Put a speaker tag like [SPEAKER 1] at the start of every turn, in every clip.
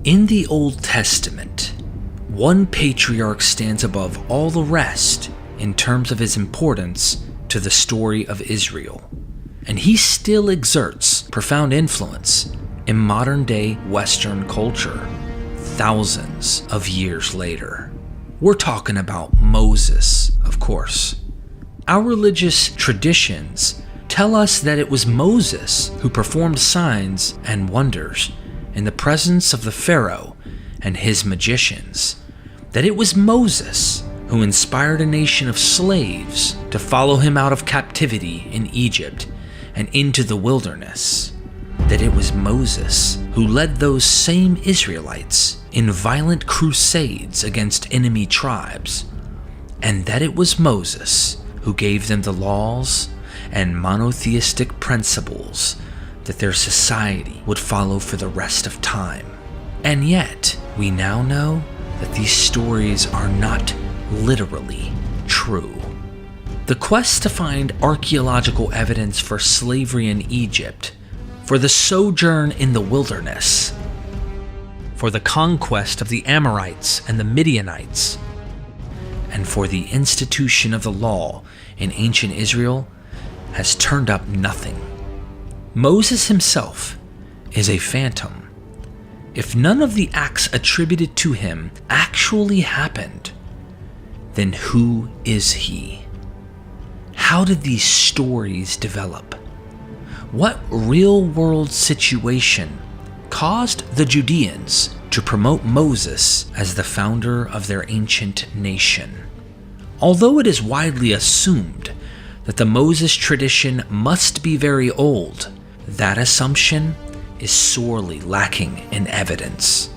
[SPEAKER 1] In the Old Testament, one patriarch stands above all the rest in terms of his importance to the story of Israel, and he still exerts profound influence in modern-day Western culture, thousands of years later. We're talking about Moses, of course. Our religious traditions tell us that it was Moses who performed signs and wonders in the presence of the Pharaoh and his magicians, that it was Moses who inspired a nation of slaves to follow him out of captivity in Egypt and into the wilderness, that it was Moses who led those same Israelites in violent crusades against enemy tribes, and that it was Moses who gave them the laws and monotheistic principles that their society would follow for the rest of time. And yet, we now know that these stories are not literally true. The quest to find archaeological evidence for slavery in Egypt, for the sojourn in the wilderness, for the conquest of the Amorites and the Midianites, and for the institution of the law in ancient Israel has turned up nothing. Moses himself is a phantom. If none of the acts attributed to him actually happened, then who is he? How did these stories develop? What real-world situation caused the Judeans to promote Moses as the founder of their ancient nation? Although it is widely assumed that the Moses tradition must be very old, that assumption is sorely lacking in evidence.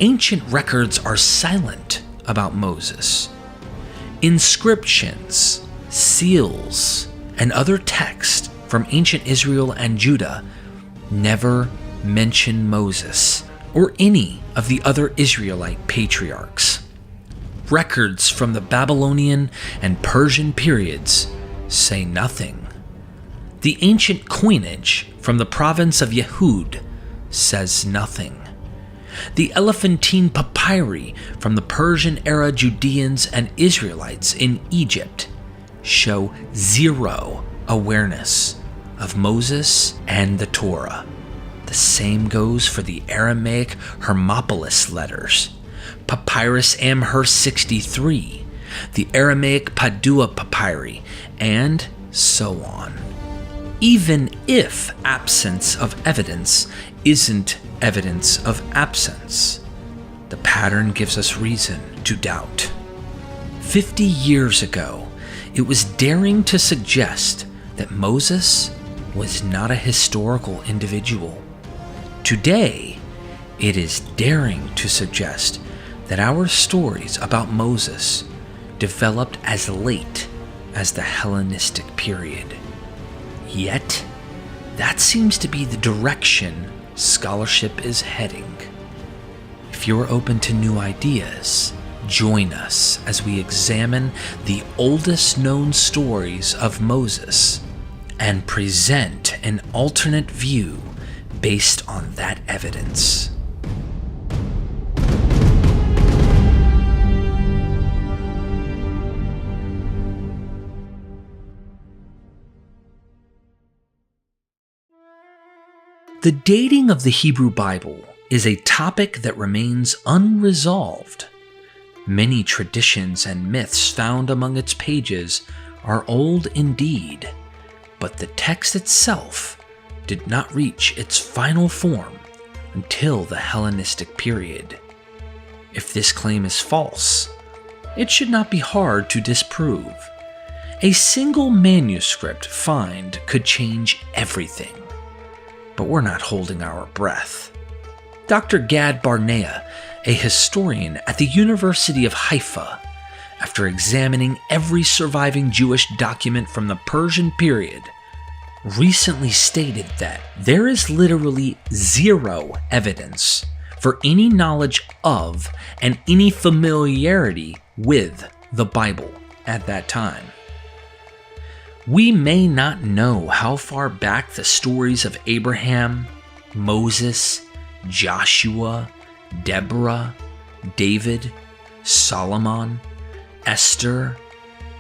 [SPEAKER 1] Ancient records are silent about Moses. Inscriptions, seals, and other texts from ancient Israel and Judah never mention Moses or any of the other Israelite patriarchs. Records from the Babylonian and Persian periods say nothing. The ancient coinage from the province of Yehud says nothing. The Elephantine papyri from the Persian-era Judeans and Israelites in Egypt show zero awareness of Moses and the Torah. The same goes for the Aramaic Hermopolis letters, Papyrus Amherst 63, the Aramaic Padua papyri, and so on. Even if absence of evidence isn't evidence of absence, the pattern gives us reason to doubt. 50 years ago, it was daring to suggest that Moses was not a historical individual. Today, it is daring to suggest that our stories about Moses developed as late as the Hellenistic period. Yet, that seems to be the direction scholarship is heading. If you're open to new ideas, join us as we examine the oldest known stories of Moses and present an alternate view based on that evidence. The dating of the Hebrew Bible is a topic that remains unresolved. Many traditions and myths found among its pages are old indeed, but the text itself did not reach its final form until the Hellenistic period. If this claim is false, it should not be hard to disprove. A single manuscript find could change everything. But we're not holding our breath. Dr. Gad Barnea, a historian at the University of Haifa, after examining every surviving Jewish document from the Persian period, recently stated that there is literally zero evidence for any knowledge of and any familiarity with the Bible at that time. We may not know how far back the stories of Abraham, Moses, Joshua, Deborah, David, Solomon, Esther,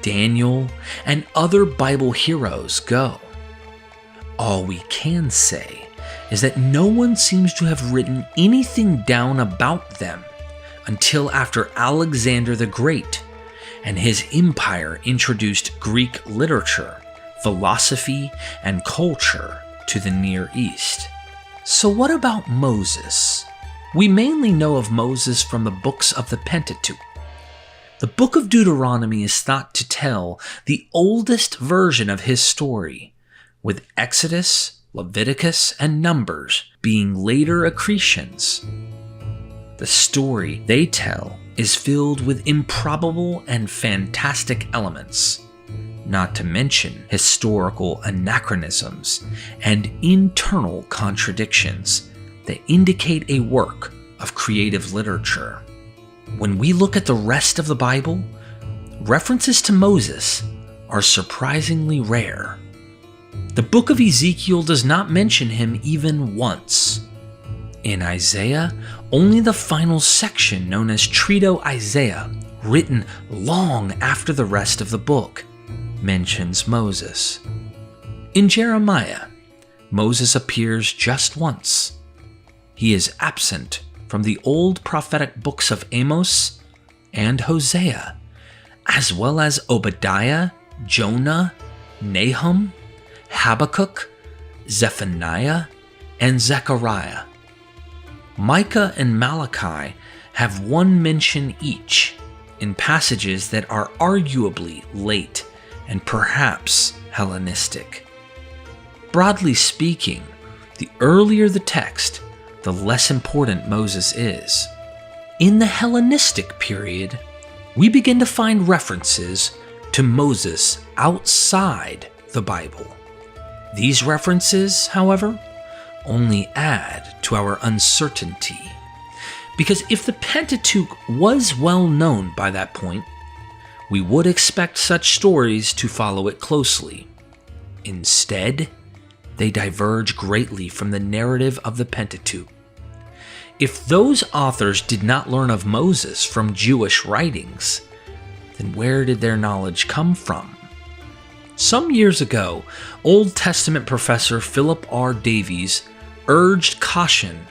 [SPEAKER 1] Daniel, and other Bible heroes go. All we can say is that no one seems to have written anything down about them until after Alexander the Great and his empire introduced Greek literature, philosophy, and culture to the Near East. So what about Moses? We mainly know of Moses from the books of the Pentateuch. The book of Deuteronomy is thought to tell the oldest version of his story, with Exodus, Leviticus, and Numbers being later accretions. The story they tell is filled with improbable and fantastic elements, not to mention historical anachronisms and internal contradictions that indicate a work of creative literature. When we look at the rest of the Bible, references to Moses are surprisingly rare. The book of Ezekiel does not mention him even once. In Isaiah, only the final section known as Trito Isaiah, written long after the rest of the book, mentions Moses. In Jeremiah, Moses appears just once. He is absent from the old prophetic books of Amos and Hosea, as well as Obadiah, Jonah, Nahum, Habakkuk, Zephaniah, and Zechariah. Micah and Malachi have one mention each in passages that are arguably late and perhaps Hellenistic. Broadly speaking, the earlier the text, the less important Moses is. In the Hellenistic period, we begin to find references to Moses outside the Bible. These references, however, only add to our uncertainty, because if the Pentateuch was well known by that point, we would expect such stories to follow it closely. Instead, they diverge greatly from the narrative of the Pentateuch. If those authors did not learn of Moses from Jewish writings, then where did their knowledge come from? Some years ago, Old Testament professor Philip R. Davies urged caution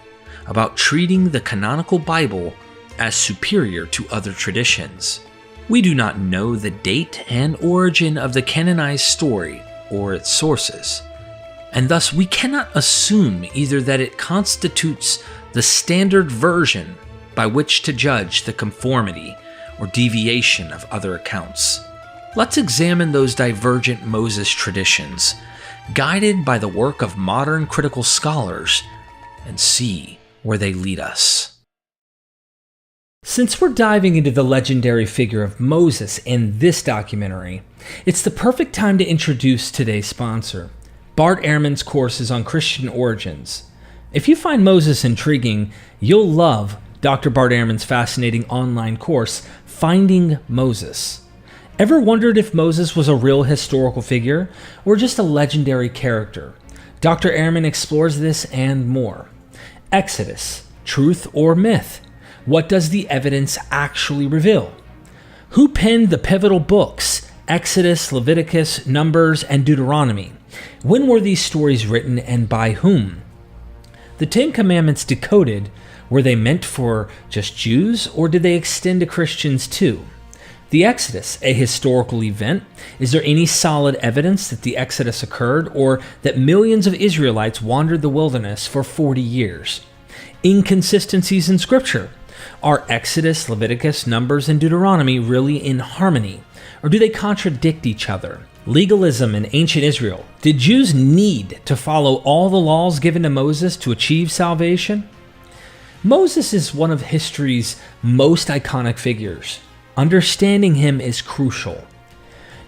[SPEAKER 1] about treating the canonical Bible as superior to other traditions. We do not know the date and origin of the canonized story or its sources, and thus we cannot assume either that it constitutes the standard version by which to judge the conformity or deviation of other accounts. Let's examine those divergent Moses traditions, guided by the work of modern critical scholars, and see where they lead us. Since we're diving into the legendary figure of Moses in this documentary, it's the perfect time to introduce today's sponsor, Bart Ehrman's courses on Christian origins. If you find Moses intriguing, you'll love Dr. Bart Ehrman's fascinating online course, Finding Moses. Ever wondered if Moses was a real historical figure or just a legendary character? Dr. Ehrman explores this and more. Exodus, truth or myth? What does the evidence actually reveal? Who penned the pivotal books, Exodus, Leviticus, Numbers, and Deuteronomy? When were these stories written and by whom? The Ten Commandments decoded, were they meant for just Jews or did they extend to Christians too? The Exodus, a historical event. Is there any solid evidence that the Exodus occurred or that millions of Israelites wandered the wilderness for 40 years? Inconsistencies in Scripture. Are Exodus, Leviticus, Numbers, and Deuteronomy really in harmony? Or do they contradict each other? Legalism in ancient Israel. Did Jews need to follow all the laws given to Moses to achieve salvation? Moses is one of history's most iconic figures. Understanding him is crucial.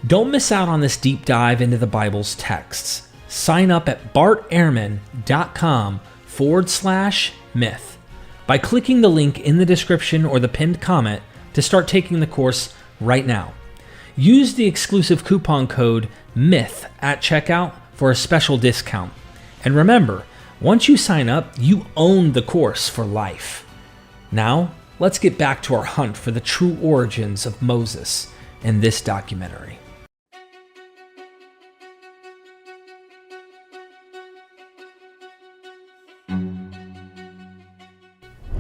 [SPEAKER 1] Don't miss out on this deep dive into the Bible's texts. Sign up at bartehrman.com/myth by clicking the link in the description or the pinned comment to start taking the course right now. Use the exclusive coupon code MYTH at checkout for a special discount. And remember, once you sign up, you own the course for life. Now, let's get back to our hunt for the true origins of Moses in this documentary.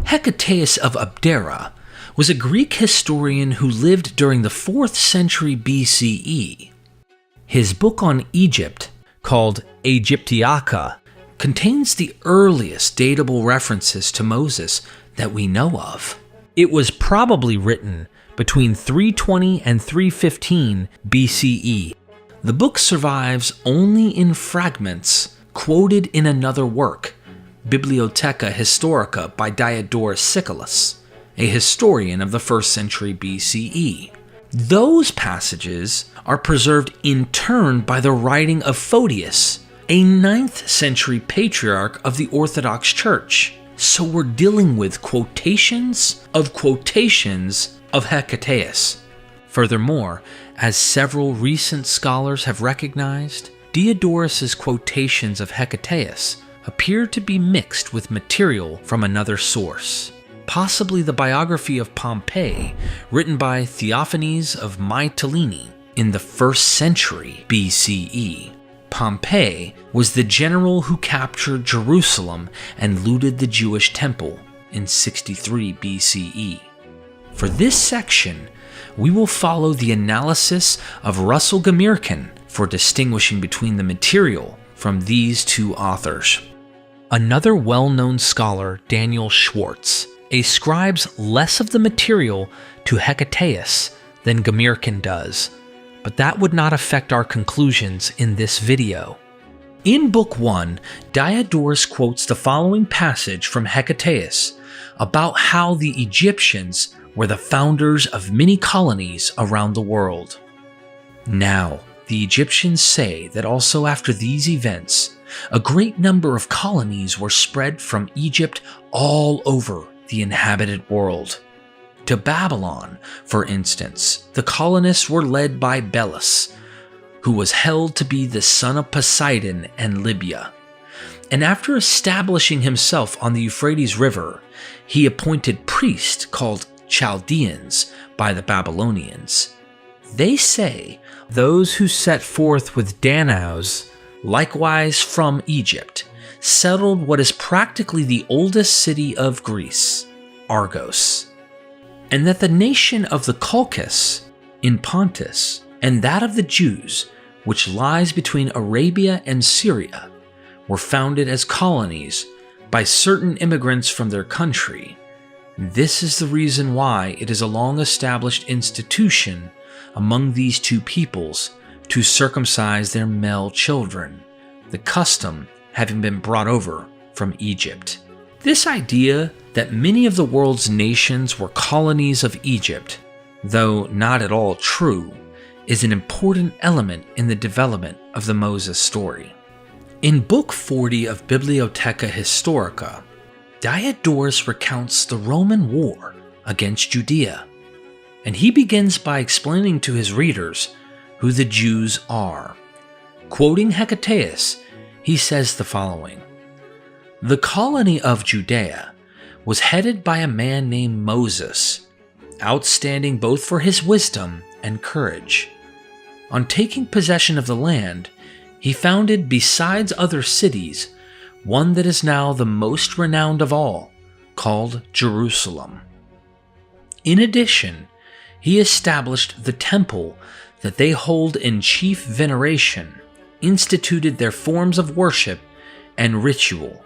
[SPEAKER 1] Hecataeus of Abdera was a Greek historian who lived during the 4th century BCE. His book on Egypt, called Aegyptiaca, contains the earliest datable references to Moses that we know of. It was probably written between 320 and 315 BCE. The book survives only in fragments quoted in another work, Bibliotheca Historica by Diodorus Siculus, a historian of the 1st century BCE. Those passages are preserved in turn by the writing of Photius, a 9th century patriarch of the Orthodox Church. So we're dealing with quotations of Hecataeus. Furthermore, as several recent scholars have recognized, Diodorus's quotations of Hecataeus appear to be mixed with material from another source, possibly the biography of Pompey, written by Theophanes of Mytilene in the 1st century BCE. Pompey was the general who captured Jerusalem and looted the Jewish temple in 63 BCE. For this section, we will follow the analysis of Russell Gamirkin for distinguishing between the material from these two authors. Another well-known scholar, Daniel Schwartz, ascribes less of the material to Hecataeus than Gamirkin does, but that would not affect our conclusions in this video. In Book 1, Diodorus quotes the following passage from Hecataeus about how the Egyptians were the founders of many colonies around the world. Now, the Egyptians say that also after these events, a great number of colonies were spread from Egypt all over the inhabited world. To Babylon, for instance, the colonists were led by Belus, who was held to be the son of Poseidon and Libya. And after establishing himself on the Euphrates River, he appointed priests called Chaldeans by the Babylonians. They say those who set forth with Danaus, likewise from Egypt, settled what is practically the oldest city of Greece, Argos, and that the nation of the Colchis in Pontus and that of the Jews, which lies between Arabia and Syria, were founded as colonies by certain immigrants from their country. This is the reason why it is a long-established institution among these two peoples to circumcise their male children, the custom having been brought over from Egypt. This idea that many of the world's nations were colonies of Egypt, though not at all true, is an important element in the development of the Moses story. In Book 40 of Bibliotheca Historica, Diodorus recounts the Roman war against Judea, and he begins by explaining to his readers who the Jews are. Quoting Hecataeus, he says the following: "The colony of Judea was headed by a man named Moses, outstanding both for his wisdom and courage. On taking possession of the land, he founded, besides other cities, one that is now the most renowned of all, called Jerusalem. In addition, he established the temple that they hold in chief veneration, instituted their forms of worship and ritual,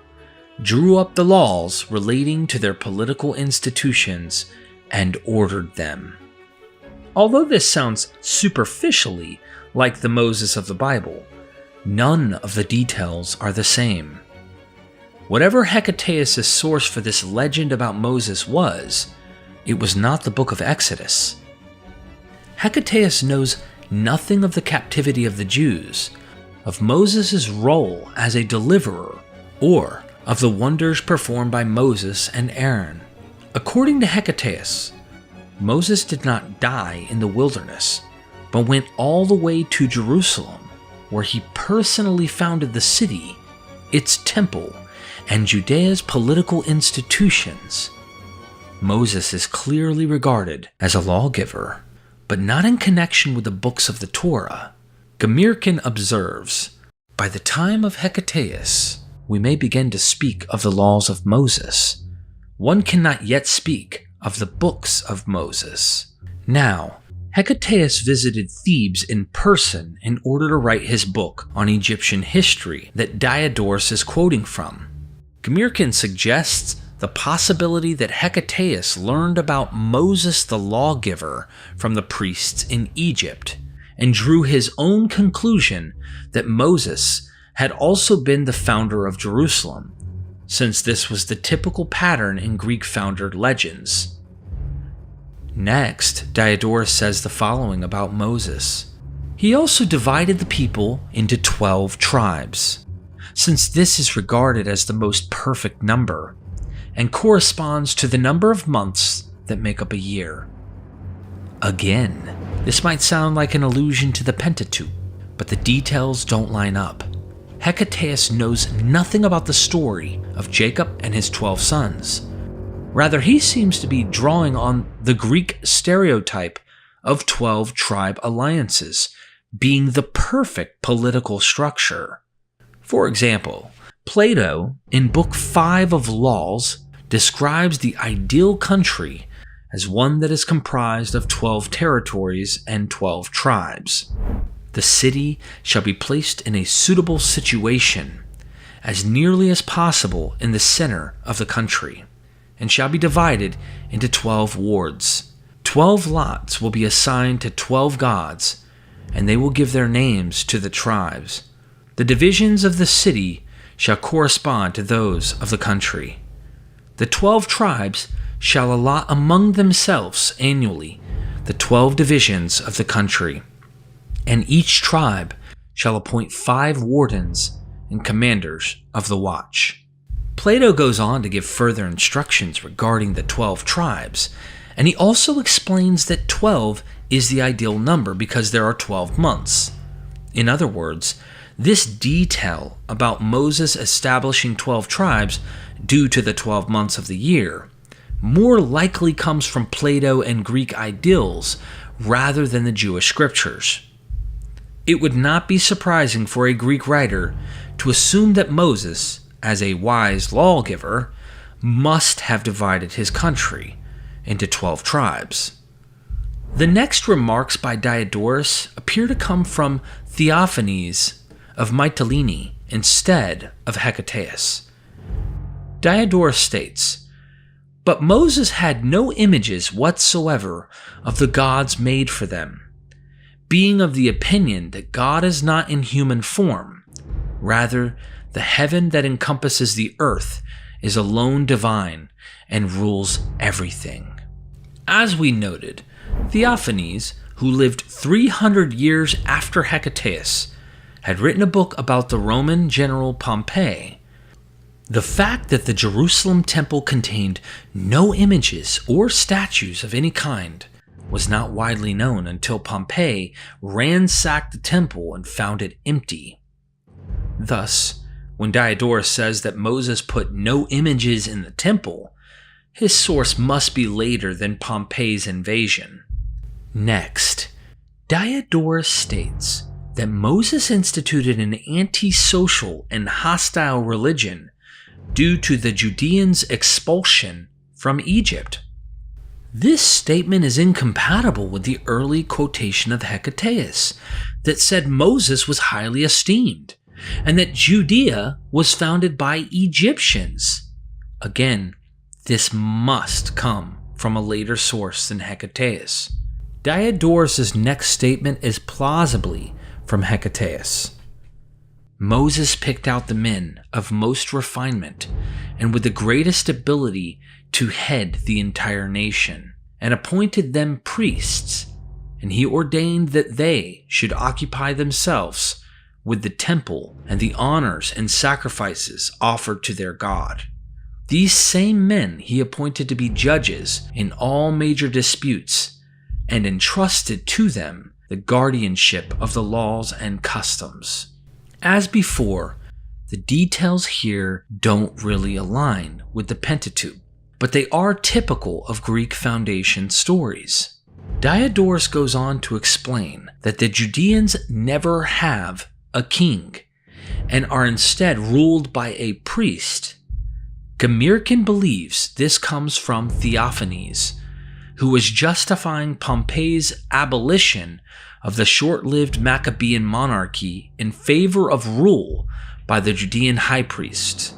[SPEAKER 1] drew up the laws relating to their political institutions, and ordered them." Although this sounds superficially like the Moses of the Bible, none of the details are the same. Whatever Hecataeus' source for this legend about Moses was, it was not the book of Exodus. Hecataeus knows nothing of the captivity of the Jews, of Moses' role as a deliverer, or of the wonders performed by Moses and Aaron. According to Hecataeus, Moses did not die in the wilderness, but went all the way to Jerusalem, where he personally founded the city, its temple, and Judea's political institutions. Moses is clearly regarded as a lawgiver, but not in connection with the books of the Torah. Gamirkin observes, by the time of Hecataeus, we may begin to speak of the laws of Moses. One cannot yet speak of the books of Moses. Now, Hecataeus visited Thebes in person in order to write his book on Egyptian history that Diodorus is quoting from. Gamirkin suggests the possibility that Hecataeus learned about Moses the lawgiver from the priests in Egypt and drew his own conclusion that Moses had also been the founder of Jerusalem, since this was the typical pattern in Greek-founded legends. Next, Diodorus says the following about Moses. He also divided the people into 12 tribes, since this is regarded as the most perfect number, and corresponds to the number of months that make up a year. Again, this might sound like an allusion to the Pentateuch, but the details don't line up. Hecataeus knows nothing about the story of Jacob and his 12 sons. Rather, he seems to be drawing on the Greek stereotype of 12 tribe alliances being the perfect political structure. For example, Plato, in Book 5 of Laws, describes the ideal country as one that is comprised of 12 territories and 12 tribes. The city shall be placed in a suitable situation, as nearly as possible in the center of the country, and shall be divided into 12 wards. 12 lots will be assigned to 12 gods, and they will give their names to the tribes. The divisions of the city shall correspond to those of the country. The 12 tribes shall allot among themselves annually the 12 divisions of the country, and each tribe shall appoint 5 wardens and commanders of the watch. Plato goes on to give further instructions regarding the 12 tribes, and he also explains that 12 is the ideal number because there are 12 months. In other words, this detail about Moses establishing 12 tribes due to the 12 months of the year more likely comes from Plato and Greek ideals rather than the Jewish scriptures. It would not be surprising for a Greek writer to assume that Moses, as a wise lawgiver, must have divided his country into 12 tribes. The next remarks by Diodorus appear to come from Theophanes of Mytilene instead of Hecataeus. Diodorus states, "But Moses had no images whatsoever of the gods made for them, being of the opinion that God is not in human form. Rather, the heaven that encompasses the earth is alone divine and rules everything." As we noted, Theophanes, who lived 300 years after Hecataeus, had written a book about the Roman general Pompey. The fact that the Jerusalem temple contained no images or statues of any kind was not widely known until Pompey ransacked the temple and found it empty. Thus, when Diodorus says that Moses put no images in the temple, his source must be later than Pompey's invasion. Next, Diodorus states that Moses instituted an antisocial and hostile religion due to the Judeans' expulsion from Egypt. This statement is incompatible with the early quotation of Hecataeus that said Moses was highly esteemed and that Judea was founded by Egyptians. Again, this must come from a later source than Hecataeus. Diodorus' next statement is plausibly from Hecataeus. Moses picked out the men of most refinement and with the greatest ability to head the entire nation, and appointed them priests, and he ordained that they should occupy themselves with the temple and the honors and sacrifices offered to their God. These same men he appointed to be judges in all major disputes, and entrusted to them the guardianship of the laws and customs. As before, the details here don't really align with the Pentateuch, but they are typical of Greek foundation stories. Diodorus goes on to explain that the Judeans never have a king, and are instead ruled by a priest. Gamirkin believes this comes from Theophanes, who was justifying Pompey's abolition of the short-lived Maccabean monarchy in favor of rule by the Judean high priest.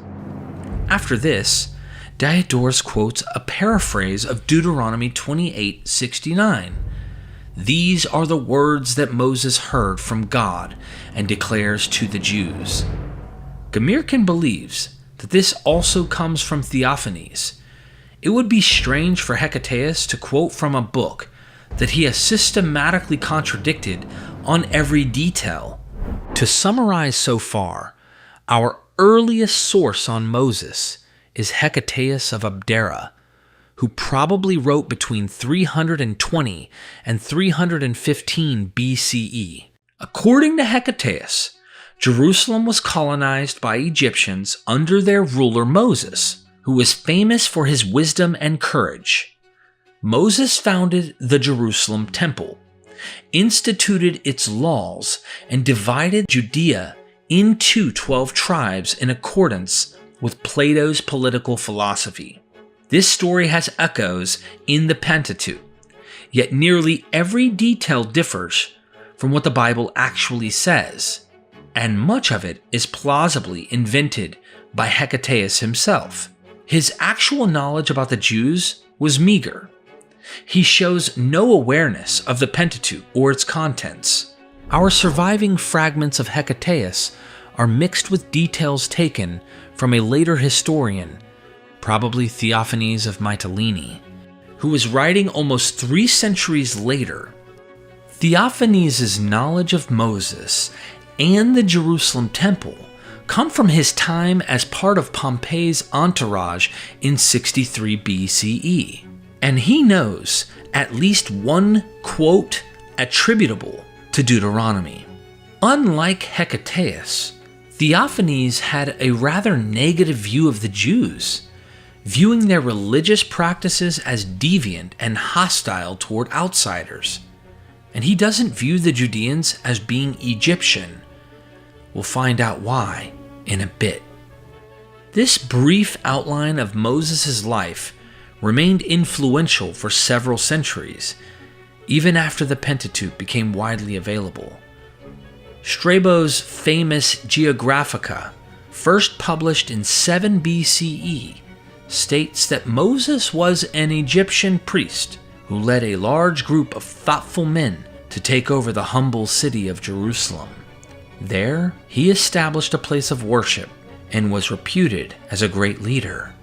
[SPEAKER 1] After this, Diodorus quotes a paraphrase of Deuteronomy 28:69. "These are the words that Moses heard from God and declares to the Jews." Gamirkin believes that this also comes from Theophanes. It would be strange for Hecataeus to quote from a book that he has systematically contradicted on every detail. To summarize so far, our earliest source on Moses is Hecataeus of Abdera, who probably wrote between 320 and 315 BCE. According to Hecataeus, Jerusalem was colonized by Egyptians under their ruler Moses, who was famous for his wisdom and courage. Moses founded the Jerusalem temple, instituted its laws, and divided Judea into 12 tribes in accordance with Plato's political philosophy. This story has echoes in the Pentateuch, yet nearly every detail differs from what the Bible actually says, and much of it is plausibly invented by Hecataeus himself. His actual knowledge about the Jews was meager. He shows no awareness of the Pentateuch or its contents. Our surviving fragments of Hecataeus are mixed with details taken from a later historian, probably Theophanes of Mytilene, who was writing almost 3 centuries later. Theophanes' knowledge of Moses and the Jerusalem temple come from his time as part of Pompey's entourage in 63 BCE, and he knows at least one quote attributable to Deuteronomy. Unlike Hecataeus, Theophanes had a rather negative view of the Jews, viewing their religious practices as deviant and hostile toward outsiders. And he doesn't view the Judeans as being Egyptian. We'll find out why in a bit. This brief outline of Moses' life remained influential for several centuries, even after the Pentateuch became widely available. Strabo's famous Geographica, first published in 7 BCE, states that Moses was an Egyptian priest who led a large group of thoughtful men to take over the humble city of Jerusalem. There, he established a place of worship and was reputed as a great leader.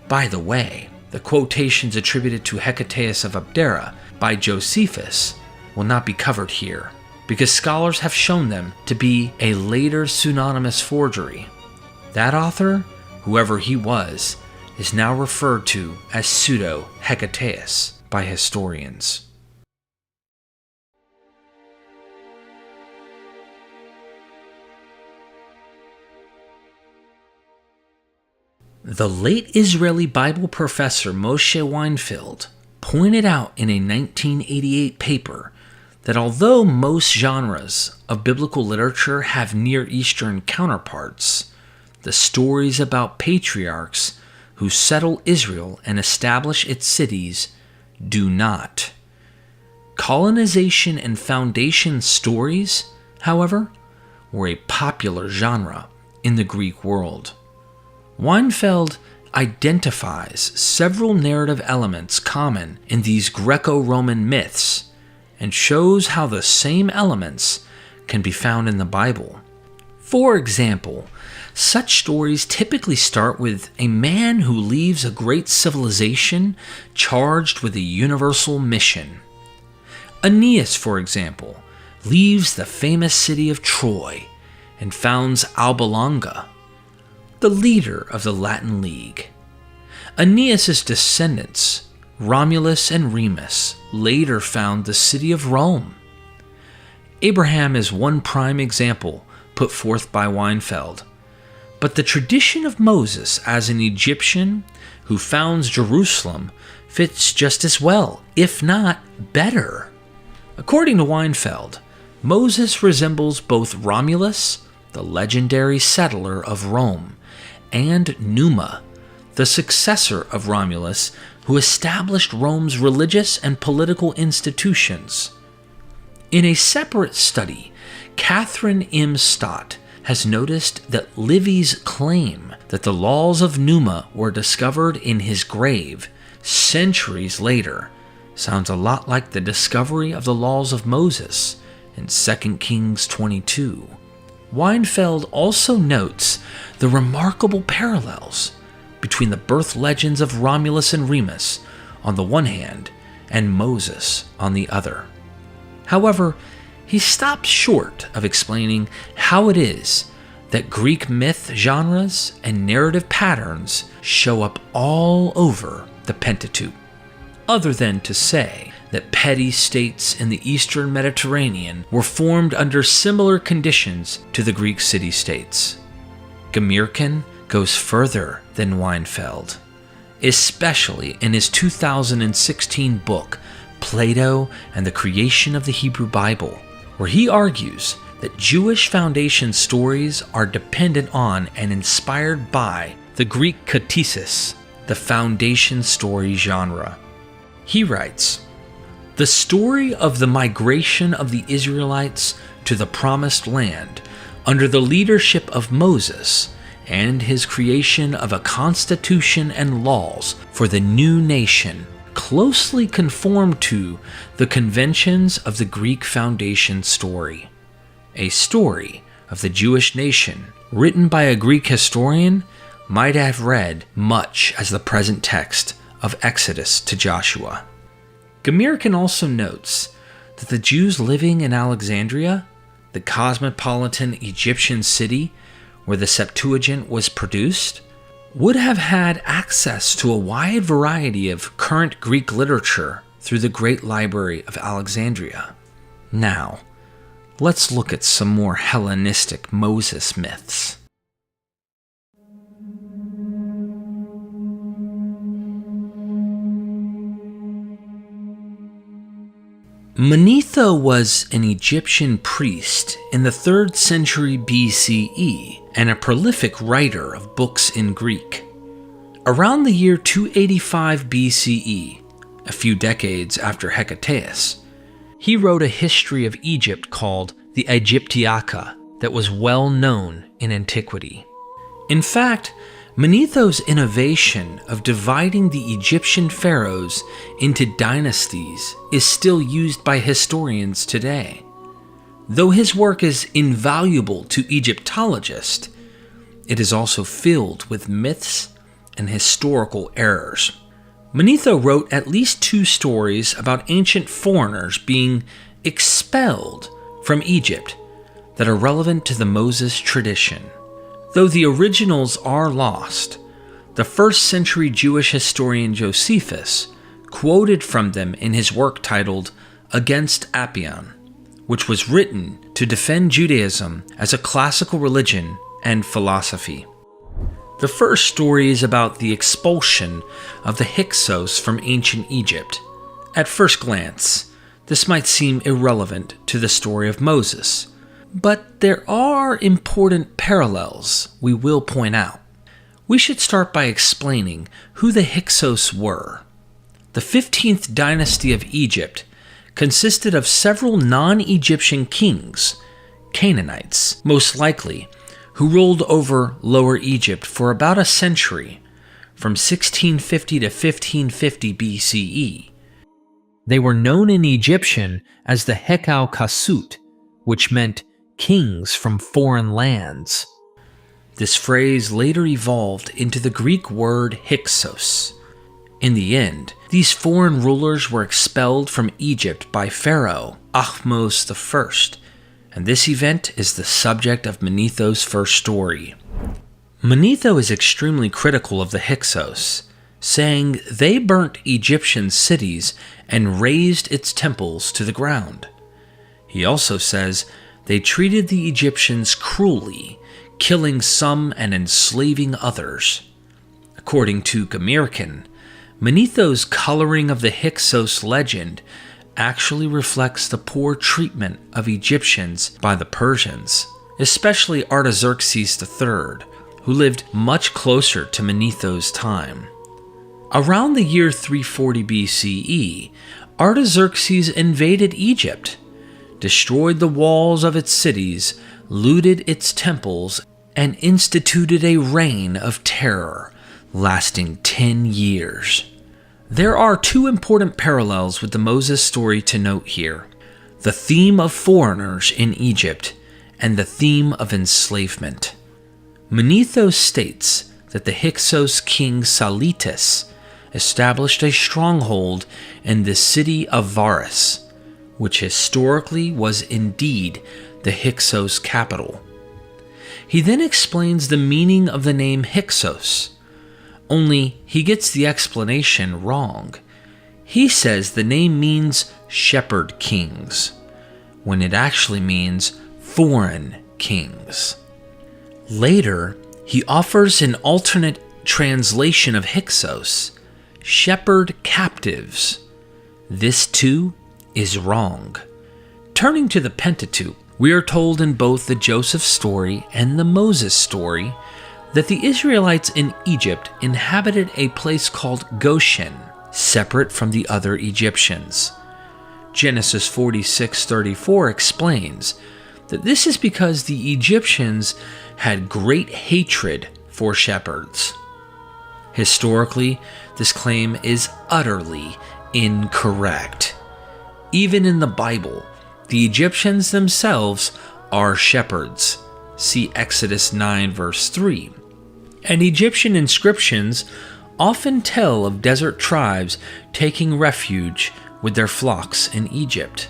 [SPEAKER 1] By the way, the quotations attributed to Hecataeus of Abdera by Josephus will not be covered here, because scholars have shown them to be a later pseudonymous forgery. That author, whoever he was, is now referred to as Pseudo-Hecataeus by historians. The late Israeli Bible professor Moshe Weinfeld pointed out in a 1988 paper that although most genres of biblical literature have Near Eastern counterparts, the stories about patriarchs who settle Israel and establish its cities do not. Colonization and foundation stories, however, were a popular genre in the Greek world. Weinfeld identifies several narrative elements common in these Greco-Roman myths and shows how the same elements can be found in the Bible. For example, such stories typically start with a man who leaves a great civilization charged with a universal mission. Aeneas, for example, leaves the famous city of Troy and founds Alba Longa, the leader of the Latin League. Aeneas' descendants, Romulus and Remus, later found the city of Rome. Abraham is one prime example put forth by Weinfeld. But the tradition of Moses as an Egyptian who founds Jerusalem fits just as well, if not better. According to Weinfeld, Moses resembles both Romulus, the legendary settler of Rome, and Numa, the successor of Romulus who established Rome's religious and political institutions. In a separate study, Catherine M. Stott has noticed that Livy's claim that the laws of Numa were discovered in his grave centuries later sounds a lot like the discovery of the laws of Moses in 2 Kings 22. Weinfeld also notes the remarkable parallels between the birth legends of Romulus and Remus on the one hand and Moses on the other. However, he stops short of explaining how it is that Greek myth genres and narrative patterns show up all over the Pentateuch, other than to say that petty states in the Eastern Mediterranean were formed under similar conditions to the Greek city-states. Gamirkin goes further than Weinfeld, especially in his 2016 book, Plato and the Creation of the Hebrew Bible, where he argues that Jewish foundation stories are dependent on and inspired by the Greek ktisis, the foundation story genre. He writes, "The story of the migration of the Israelites to the Promised Land under the leadership of Moses and his creation of a constitution and laws for the new nation closely conform to the conventions of the Greek foundation story. A story of the Jewish nation written by a Greek historian might have read much as the present text of Exodus to Joshua." Gamirkin also notes that the Jews living in Alexandria, the cosmopolitan Egyptian city where the Septuagint was produced, would have had access to a wide variety of current Greek literature through the Great Library of Alexandria. Now, let's look at some more Hellenistic Moses myths. Manetho was an Egyptian priest in the 3rd century BCE and a prolific writer of books in Greek. Around the year 285 BCE, a few decades after Hecataeus, he wrote a history of Egypt called the Aegyptiaca that was well known in antiquity. In fact, Manetho's innovation of dividing the Egyptian pharaohs into dynasties is still used by historians today. Though his work is invaluable to Egyptologists, it is also filled with myths and historical errors. Manetho wrote at least 2 stories about ancient foreigners being expelled from Egypt that are relevant to the Moses tradition. Though the originals are lost, the 1st century Jewish historian Josephus quoted from them in his work titled Against Apion, which was written to defend Judaism as a classical religion and philosophy. The first story is about the expulsion of the Hyksos from ancient Egypt. At first glance, this might seem irrelevant to the story of Moses, but there are important parallels we will point out. We should start by explaining who the Hyksos were. The 15th dynasty of Egypt consisted of several non-Egyptian kings, Canaanites most likely, who ruled over Lower Egypt for about a century, from 1650 to 1550 BCE. They were known in Egyptian as the Hekau Kasut, which meant kings from foreign lands. This phrase later evolved into the Greek word Hyksos. In the end, these foreign rulers were expelled from Egypt by Pharaoh Ahmose I, and this event is the subject of Manetho's first story. Manetho is extremely critical of the Hyksos, saying they burnt Egyptian cities and razed its temples to the ground. He also says they treated the Egyptians cruelly, killing some and enslaving others. According to Gamirkan, Manetho's coloring of the Hyksos legend actually reflects the poor treatment of Egyptians by the Persians, especially Artaxerxes III, who lived much closer to Manetho's time. Around the year 340 BCE, Artaxerxes invaded Egypt, destroyed the walls of its cities, looted its temples, and instituted a reign of terror lasting 10 years. There are two important parallels with the Moses story to note here: the theme of foreigners in Egypt and the theme of enslavement. Manetho states that the Hyksos king Salitis established a stronghold in the city of Varus, which historically was indeed the Hyksos capital. He then explains the meaning of the name Hyksos, only he gets the explanation wrong. He says the name means shepherd kings, when it actually means foreign kings. Later, he offers an alternate translation of Hyksos, shepherd captives. This too is wrong. Turning to the Pentateuch, we are told in both the Joseph story and the Moses story that the Israelites in Egypt inhabited a place called Goshen, separate from the other Egyptians. Genesis 46:34 explains that this is because the Egyptians had great hatred for shepherds. Historically, this claim is utterly incorrect. Even in the Bible, the Egyptians themselves are shepherds. See Exodus 9 verse 3. And Egyptian inscriptions often tell of desert tribes taking refuge with their flocks in Egypt.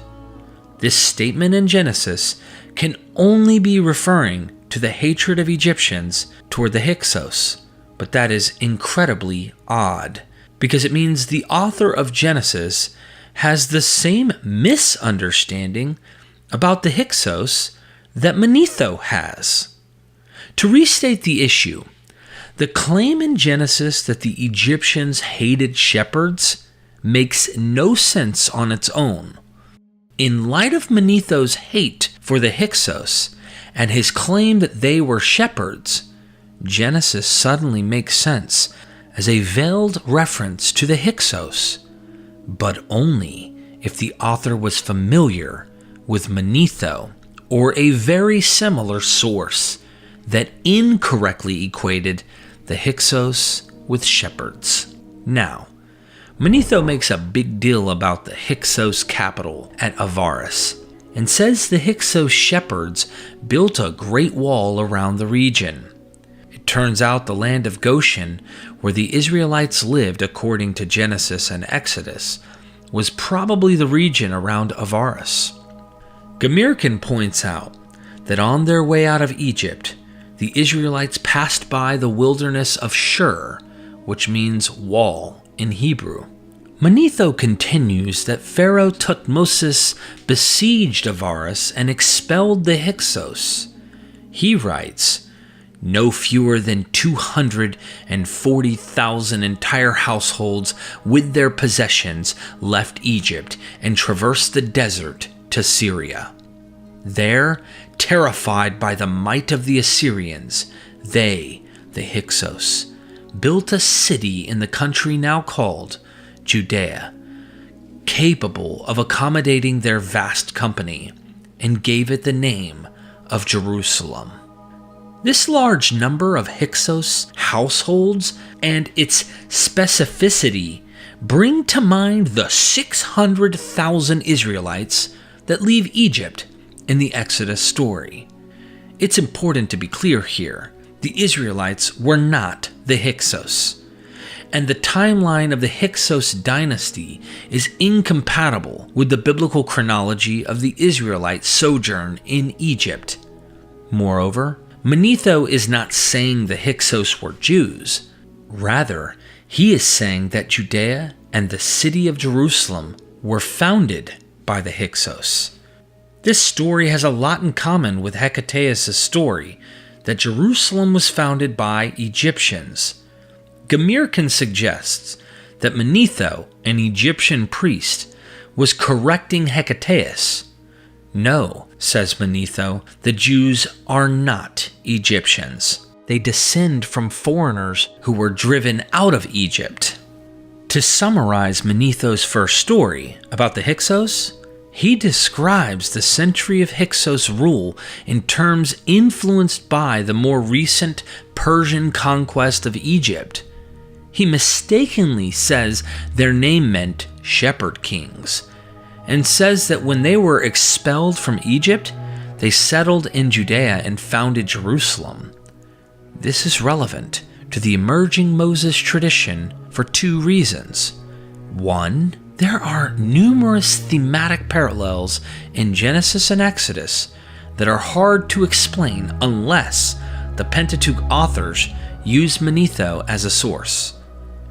[SPEAKER 1] This statement in Genesis can only be referring to the hatred of Egyptians toward the Hyksos, but that is incredibly odd, because it means the author of Genesis has the same misunderstanding about the Hyksos that Manetho has. To restate the issue, the claim in Genesis that the Egyptians hated shepherds makes no sense on its own. In light of Manetho's hate for the Hyksos and his claim that they were shepherds, Genesis suddenly makes sense as a veiled reference to the Hyksos, but only if the author was familiar with Manetho or a very similar source that incorrectly equated the Hyksos with shepherds. Now, Manetho makes a big deal about the Hyksos capital at Avaris and says the Hyksos shepherds built a great wall around the region. It turns out the land of Goshen, where the Israelites lived according to Genesis and Exodus, was probably the region around Avaris. Gamirkan points out that on their way out of Egypt, the Israelites passed by the wilderness of Shur, which means wall in Hebrew. Manetho continues that Pharaoh Thutmose besieged Avaris and expelled the Hyksos. He writes, "No fewer than 240,000 entire households with their possessions left Egypt and traversed the desert to Syria. There, terrified by the might of the Assyrians, they, the Hyksos, built a city in the country now called Judea, capable of accommodating their vast company, and gave it the name of Jerusalem." This large number of Hyksos households and its specificity bring to mind the 600,000 Israelites that leave Egypt in the Exodus story. It's important to be clear here. The Israelites were not the Hyksos, and the timeline of the Hyksos dynasty is incompatible with the biblical chronology of the Israelite sojourn in Egypt. Moreover, Manetho is not saying the Hyksos were Jews. Rather, he is saying that Judea and the city of Jerusalem were founded by the Hyksos. This story has a lot in common with Hecataeus' story, that Jerusalem was founded by Egyptians. Gamirkan suggests that Manetho, an Egyptian priest, was correcting Hecataeus. No, says Manetho, the Jews are not Egyptians. They descend from foreigners who were driven out of Egypt. To summarize Manetho's first story about the Hyksos, he describes the century of Hyksos rule in terms influenced by the more recent Persian conquest of Egypt. He mistakenly says their name meant shepherd kings, and says that when they were expelled from Egypt, they settled in Judea and founded Jerusalem. This is relevant to the emerging Moses tradition for two reasons. One, there are numerous thematic parallels in Genesis and Exodus that are hard to explain unless the Pentateuch authors use Manetho as a source.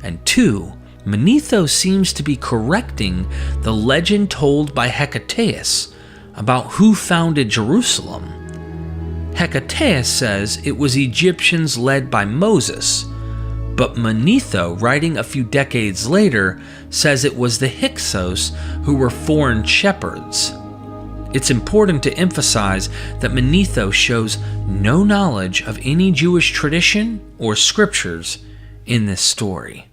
[SPEAKER 1] And two, Manetho seems to be correcting the legend told by Hecataeus about who founded Jerusalem. Hecataeus says it was Egyptians led by Moses, but Manetho, writing a few decades later, says it was the Hyksos who were foreign shepherds. It's important to emphasize that Manetho shows no knowledge of any Jewish tradition or scriptures in this story.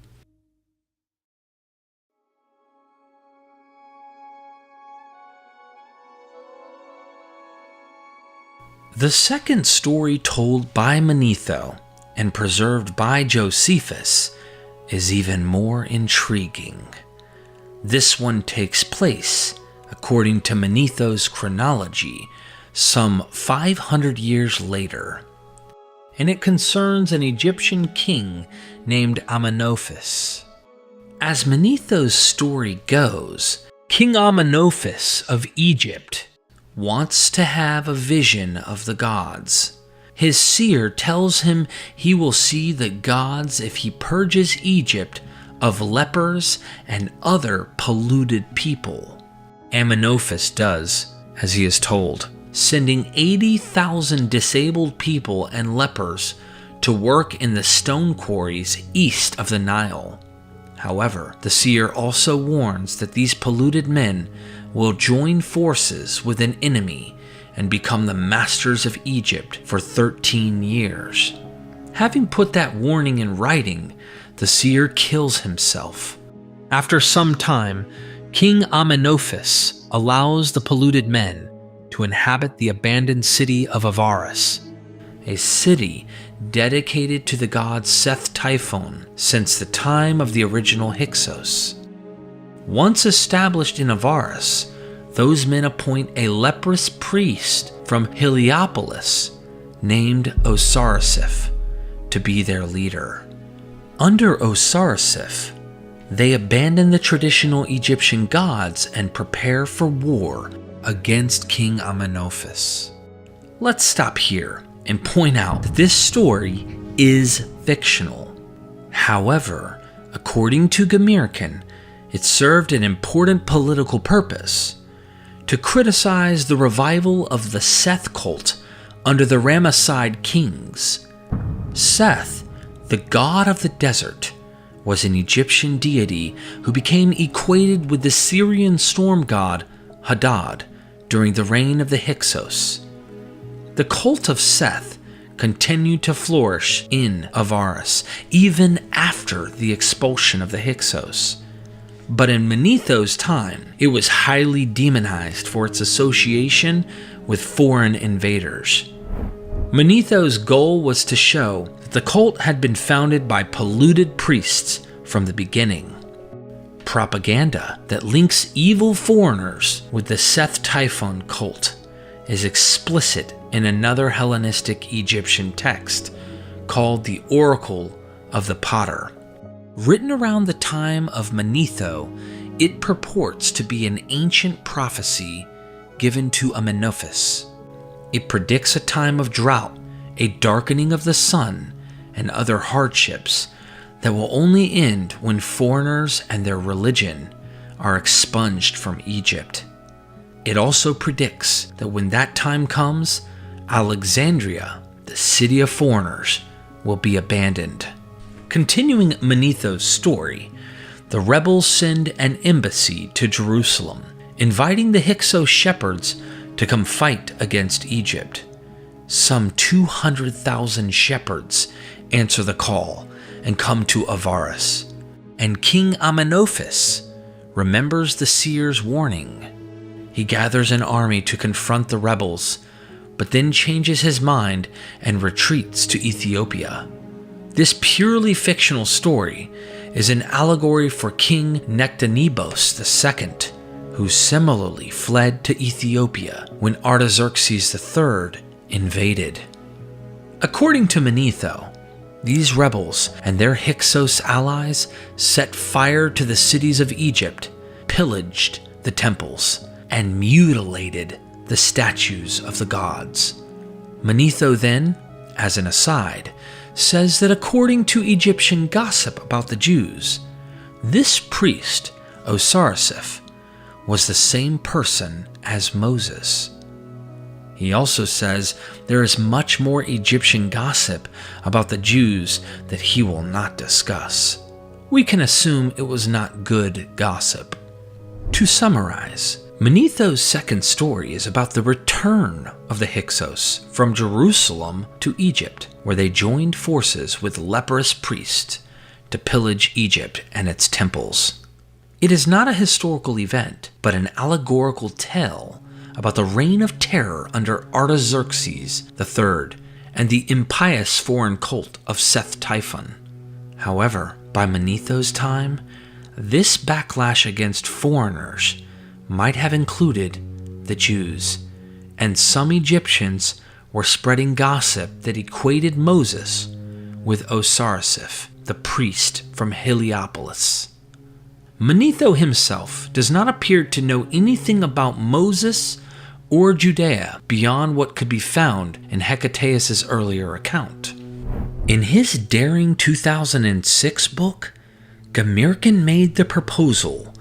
[SPEAKER 1] The second story told by Manetho and preserved by Josephus is even more intriguing. This one takes place, according to Manetho's chronology, some 500 years later, and it concerns an Egyptian king named Amenophis. As Manetho's story goes, King Amenophis of Egypt wants to have a vision of the gods. His seer tells him he will see the gods if he purges Egypt of lepers and other polluted people. Amenophis does as he is told, sending 80,000 disabled people and lepers to work in the stone quarries east of the Nile. However, the seer also warns that these polluted men will join forces with an enemy and become the masters of Egypt for 13 years. Having put that warning in writing, the seer kills himself. After some time, King Amenophis allows the polluted men to inhabit the abandoned city of Avaris, a city dedicated to the god Seth Typhon since the time of the original Hyksos. Once established in Avaris, those men appoint a leprous priest from Heliopolis named Osarsiph to be their leader. Under Osarsiph, they abandon the traditional Egyptian gods and prepare for war against King Amenophis. Let's stop here and point out that this story is fictional. However, according to Gamirkan, it served an important political purpose: to criticize the revival of the Seth cult under the Ramesside kings. Seth, the god of the desert, was an Egyptian deity who became equated with the Syrian storm god Hadad during the reign of the Hyksos. The cult of Seth continued to flourish in Avaris even after the expulsion of the Hyksos. But in Manetho's time, it was highly demonized for its association with foreign invaders. Manetho's goal was to show that the cult had been founded by polluted priests from the beginning. Propaganda that links evil foreigners with the Seth Typhon cult is explicit in another Hellenistic Egyptian text called the Oracle of the Potter. Written around the time of Manetho, it purports to be an ancient prophecy given to Amenophis. It predicts a time of drought, a darkening of the sun, and other hardships that will only end when foreigners and their religion are expunged from Egypt. It also predicts that when that time comes, Alexandria, the city of foreigners will be abandoned. Continuing Manetho's story, the rebels send an embassy to Jerusalem, inviting the Hyksos shepherds to come fight against Egypt. Some 200,000 shepherds answer the call and come to Avaris, and King Amenophis remembers the seer's warning. He gathers an army to confront the rebels, but then changes his mind and retreats to Ethiopia. This purely fictional story is an allegory for King Nectanebos II, who similarly fled to Ethiopia when Artaxerxes III invaded. According to Manetho, these rebels and their Hyksos allies set fire to the cities of Egypt, pillaged the temples, and mutilated the statues of the gods. Manetho then, as an aside, says that according to Egyptian gossip about the Jews, this priest, Osirisif, was the same person as Moses. He also says there is much more Egyptian gossip about the Jews that he will not discuss. We can assume it was not good gossip. To summarize, Manetho's second story is about the return of the Hyksos from Jerusalem to Egypt, where they joined forces with leprous priests to pillage Egypt and its temples. It is not a historical event, but an allegorical tale about the reign of terror under Artaxerxes III and the impious foreign cult of Seth Typhon. However, by Manetho's time, this backlash against foreigners might have included the Jews, and some Egyptians were spreading gossip that equated Moses with Osirisif, the priest from Heliopolis. Manetho himself does not appear to know anything about Moses or Judea beyond what could be found in Hecataeus' earlier account. In his daring 2006 book, Gamirkan made the proposal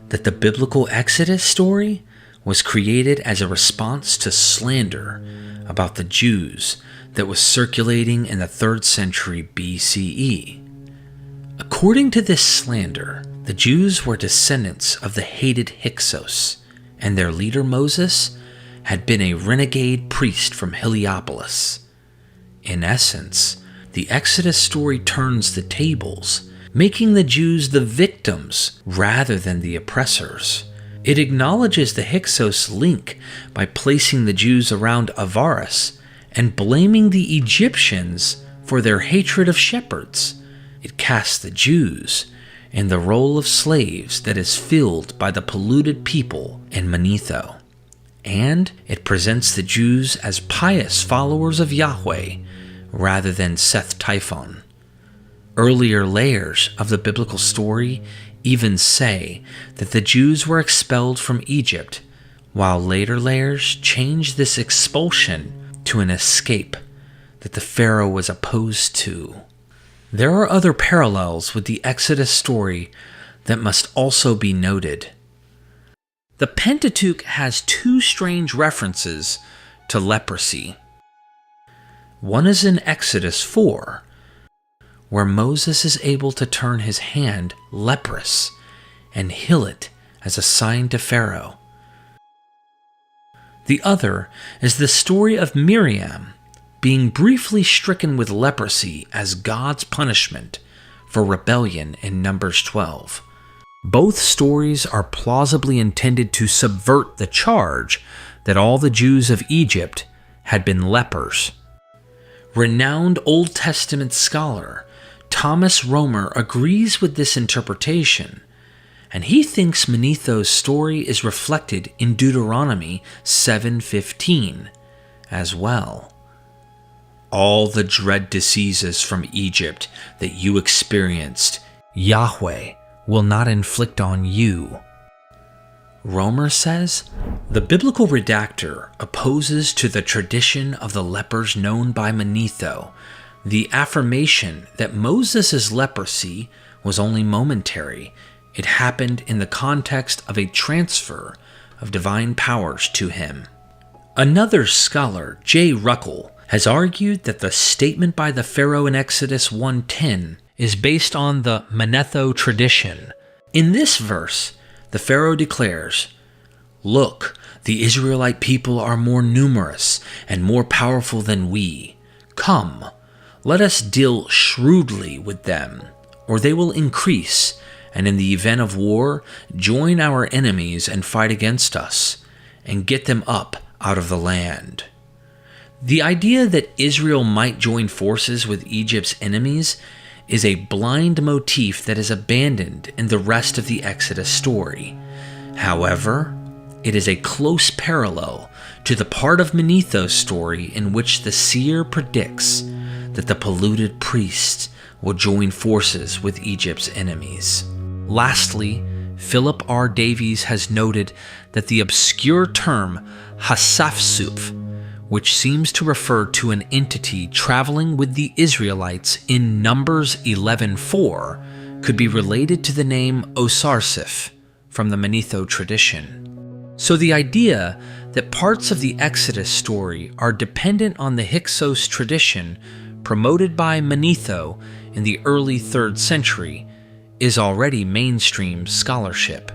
[SPEAKER 1] that the biblical Exodus story was created as a response to slander about the Jews that was circulating in the 3rd century BCE. According to this slander, the Jews were descendants of the hated Hyksos, and their leader Moses had been a renegade priest from Heliopolis. In essence, the Exodus story turns the tables, making the Jews the victims rather than the oppressors. It acknowledges the Hyksos link by placing the Jews around Avaris and blaming the Egyptians for their hatred of shepherds. It casts the Jews in the role of slaves that is filled by the polluted people in Manetho. And it presents the Jews as pious followers of Yahweh rather than Seth Typhon. Earlier layers of the biblical story even say that the Jews were expelled from Egypt, while later layers change this expulsion to an escape that the Pharaoh was opposed to. There are other parallels with the Exodus story that must also be noted. The Pentateuch has two strange references to leprosy. One is in Exodus 4, where Moses is able to turn his hand leprous and heal it as a sign to Pharaoh. The other is the story of Miriam being briefly stricken with leprosy as God's punishment for rebellion in Numbers 12. Both stories are plausibly intended to subvert the charge that all the Jews of Egypt had been lepers. Renowned Old Testament scholar Thomas Romer agrees with this interpretation, and he thinks Manetho's story is reflected in Deuteronomy 7:15 as well. All the dread diseases from Egypt that you experienced, Yahweh will not inflict on you. Romer says, the biblical redactor opposes to the tradition of the lepers known by Manetho the affirmation that Moses' leprosy was only momentary. It happened in the context of a transfer of divine powers to him. Another scholar, J. Ruckel, has argued that the statement by the Pharaoh in Exodus 1:10 is based on the Manetho tradition. In this verse, the Pharaoh declares, "Look, the Israelite people are more numerous and more powerful than we. Come, let us deal shrewdly with them, or they will increase, and in the event of war, join our enemies and fight against us, and get them up out of the land." The idea that Israel might join forces with Egypt's enemies is a blind motif that is abandoned in the rest of the Exodus story. However, it is a close parallel to the part of Manetho's story in which the seer predicts that the polluted priests will join forces with Egypt's enemies. Lastly, Philip R. Davies has noted that the obscure term Hasafsuf, which seems to refer to an entity traveling with the Israelites in Numbers 11:4, could be related to the name Osarsif from the Manetho tradition. So the idea that parts of the Exodus story are dependent on the Hyksos tradition promoted by Manetho in the early 3rd century is already mainstream scholarship.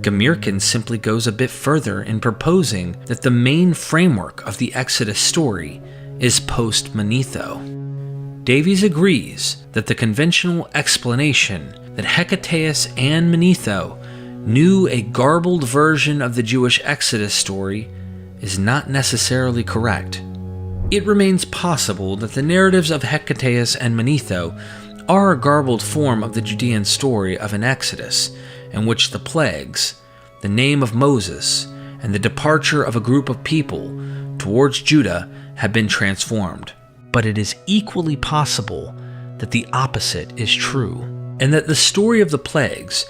[SPEAKER 1] Gamirkin simply goes a bit further in proposing that the main framework of the Exodus story is post-Manetho. Davies agrees that the conventional explanation that Hecataeus and Manetho knew a garbled version of the Jewish Exodus story is not necessarily correct. It remains possible that the narratives of Hecataeus and Manetho are a garbled form of the Judean story of an Exodus, in which the plagues, the name of Moses, and the departure of a group of people towards Judah have been transformed. But it is equally possible that the opposite is true, and that the story of the plagues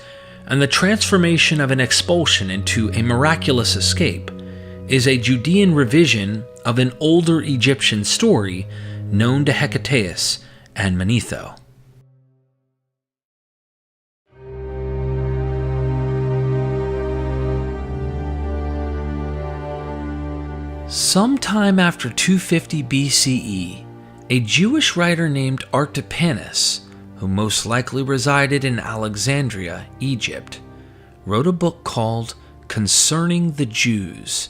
[SPEAKER 1] and the transformation of an expulsion into a miraculous escape is a Judean revision of an older Egyptian story known to Hecataeus and Manetho. Sometime after 250 BCE, a Jewish writer named Artapanus, who most likely resided in Alexandria, Egypt, wrote a book called Concerning the Jews.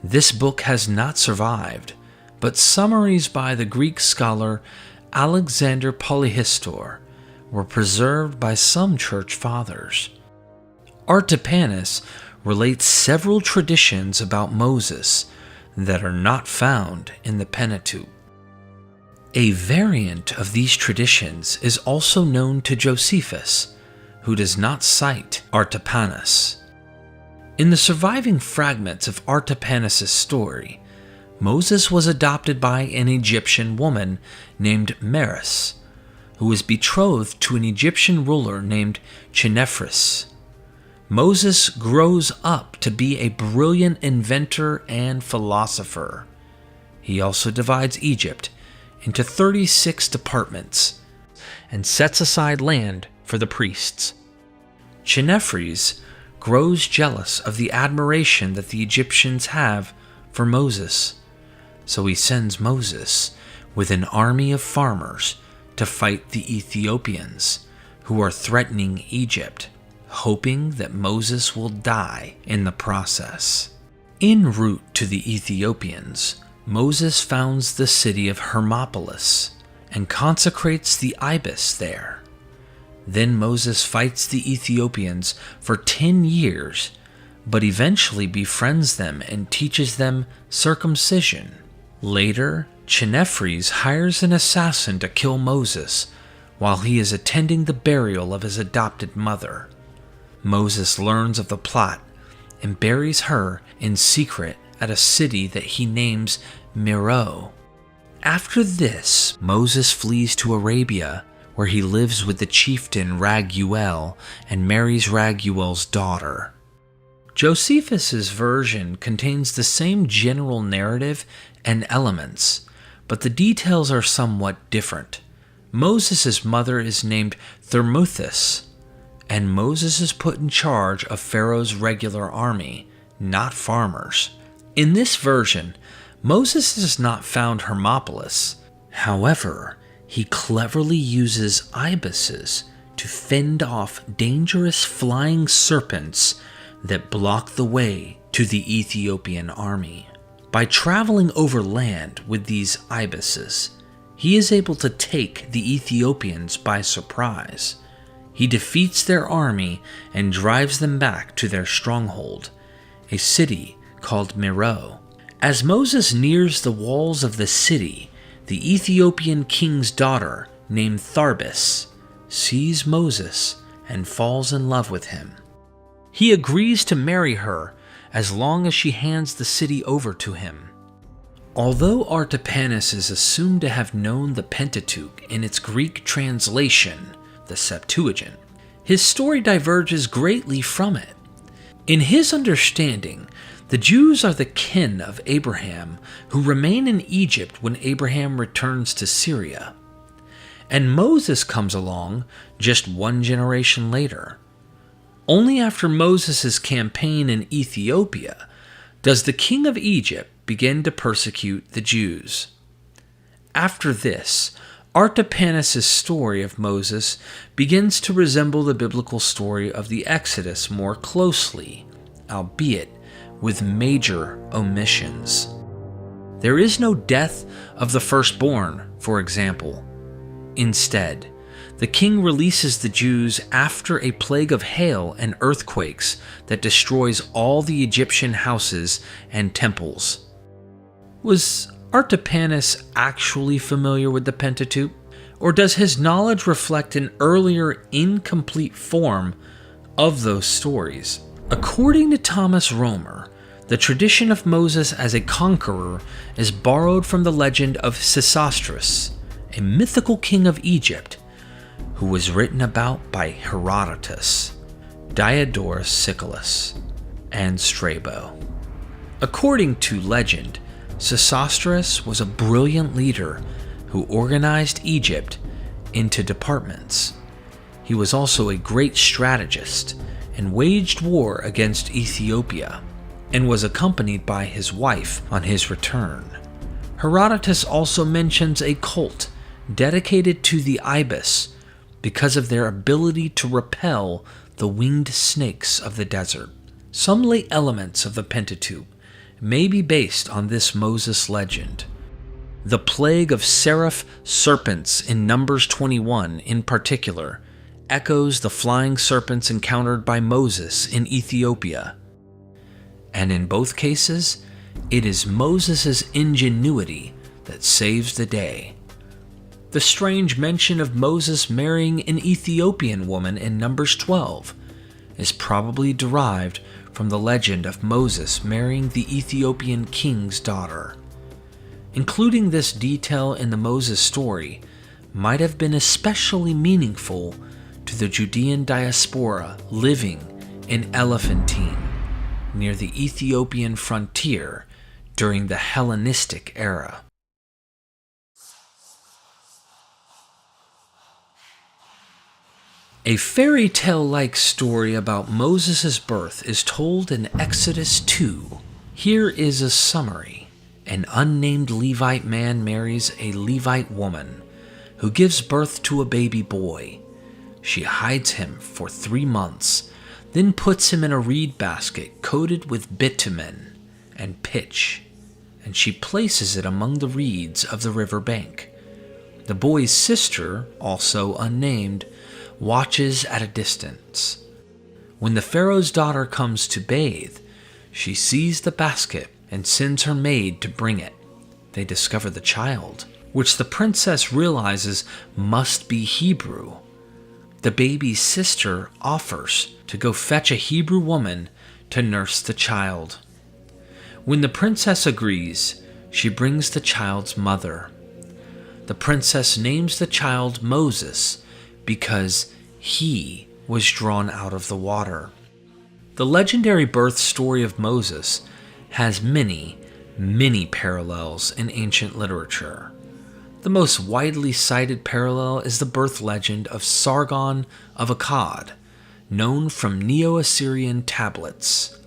[SPEAKER 1] This book has not survived, but summaries by the Greek scholar Alexander Polyhistor were preserved by some church fathers. Artapanus relates several traditions about Moses that are not found in the Pentateuch. A variant of these traditions is also known to Josephus, who does not cite Artapanus. In the surviving fragments of Artapanus' story, Moses was adopted by an Egyptian woman named Meris, who was betrothed to an Egyptian ruler named Chenephrus. Moses grows up to be a brilliant inventor and philosopher. He also divides Egypt into 36 departments and sets aside land for the priests. Chenephrus grows jealous of the admiration that the Egyptians have for Moses, so he sends Moses with an army of farmers to fight the Ethiopians, who are threatening Egypt, hoping that Moses will die in the process. En route to the Ethiopians, Moses founds the city of Hermopolis and consecrates the ibis there. Then Moses fights the Ethiopians for 10 years, but eventually befriends them and teaches them circumcision. Later, Chenephrus hires an assassin to kill Moses while he is attending the burial of his adopted mother. Moses learns of the plot and buries her in secret at a city that he names Meroe. After this, Moses flees to Arabia, where he lives with the chieftain Raguel and marries Raguel's daughter. Josephus' version contains the same general narrative and elements, but the details are somewhat different. Moses' mother is named Thermuthis, and Moses is put in charge of Pharaoh's regular army, not farmers. In this version, Moses has not found Hermopolis. However, he cleverly uses ibises to fend off dangerous flying serpents that block the way to the Ethiopian army. By traveling over land with these ibises, he is able to take the Ethiopians by surprise. He defeats their army and drives them back to their stronghold, a city called Meroe. As Moses nears the walls of the city, the Ethiopian king's daughter, named Tharbis, sees Moses and falls in love with him. He agrees to marry her as long as she hands the city over to him. Although Artapanus is assumed to have known the Pentateuch in its Greek translation, the Septuagint, his story diverges greatly from it. In his understanding, the Jews are the kin of Abraham who remain in Egypt when Abraham returns to Syria. And Moses comes along just one generation later. Only after Moses' campaign in Ethiopia does the king of Egypt begin to persecute the Jews. After this, Artapanus' story of Moses begins to resemble the biblical story of the Exodus more closely, albeit with major omissions. There is no death of the firstborn, for example. Instead, the king releases the Jews after a plague of hail and earthquakes that destroys all the Egyptian houses and temples. Was Artapanus actually familiar with the Pentateuch, or does his knowledge reflect an earlier incomplete form of those stories? According to Thomas Romer, the tradition of Moses as a conqueror is borrowed from the legend of Sesostris, a mythical king of Egypt, who was written about by Herodotus, Diodorus Siculus, and Strabo. According to legend, Sesostris was a brilliant leader who organized Egypt into departments. He was also a great strategist and waged war against Ethiopia, and was accompanied by his wife on his return. Herodotus also mentions a cult dedicated to the ibis because of their ability to repel the winged snakes of the desert. Some late elements of the Pentateuch may be based on this Moses legend. The plague of seraph serpents in Numbers 21 in particular echoes the flying serpents encountered by Moses in Ethiopia. And in both cases, it is Moses' ingenuity that saves the day. The strange mention of Moses marrying an Ethiopian woman in Numbers 12 is probably derived from the legend of Moses marrying the Ethiopian king's daughter. Including this detail in the Moses story might have been especially meaningful to the Judean diaspora living in Elephantine, near the Ethiopian frontier during the Hellenistic era. A fairy tale-like story about Moses' birth is told in Exodus 2. Here is a summary. An unnamed Levite man marries a Levite woman who gives birth to a baby boy. She hides him for 3 months, then puts him in a reed basket coated with bitumen and pitch, and she places it among the reeds of the river bank. The boy's sister, also unnamed, watches at a distance. When the Pharaoh's daughter comes to bathe, she sees the basket and sends her maid to bring it. They discover the child, which the princess realizes must be Hebrew. The baby's sister offers to go fetch a Hebrew woman to nurse the child. When the princess agrees, she brings the child's mother. The princess names the child Moses because he was drawn out of the water. The legendary birth story of Moses has many, many parallels in ancient literature. The most widely cited parallel is the birth legend of Sargon of Akkad, known from Neo-Assyrian tablets.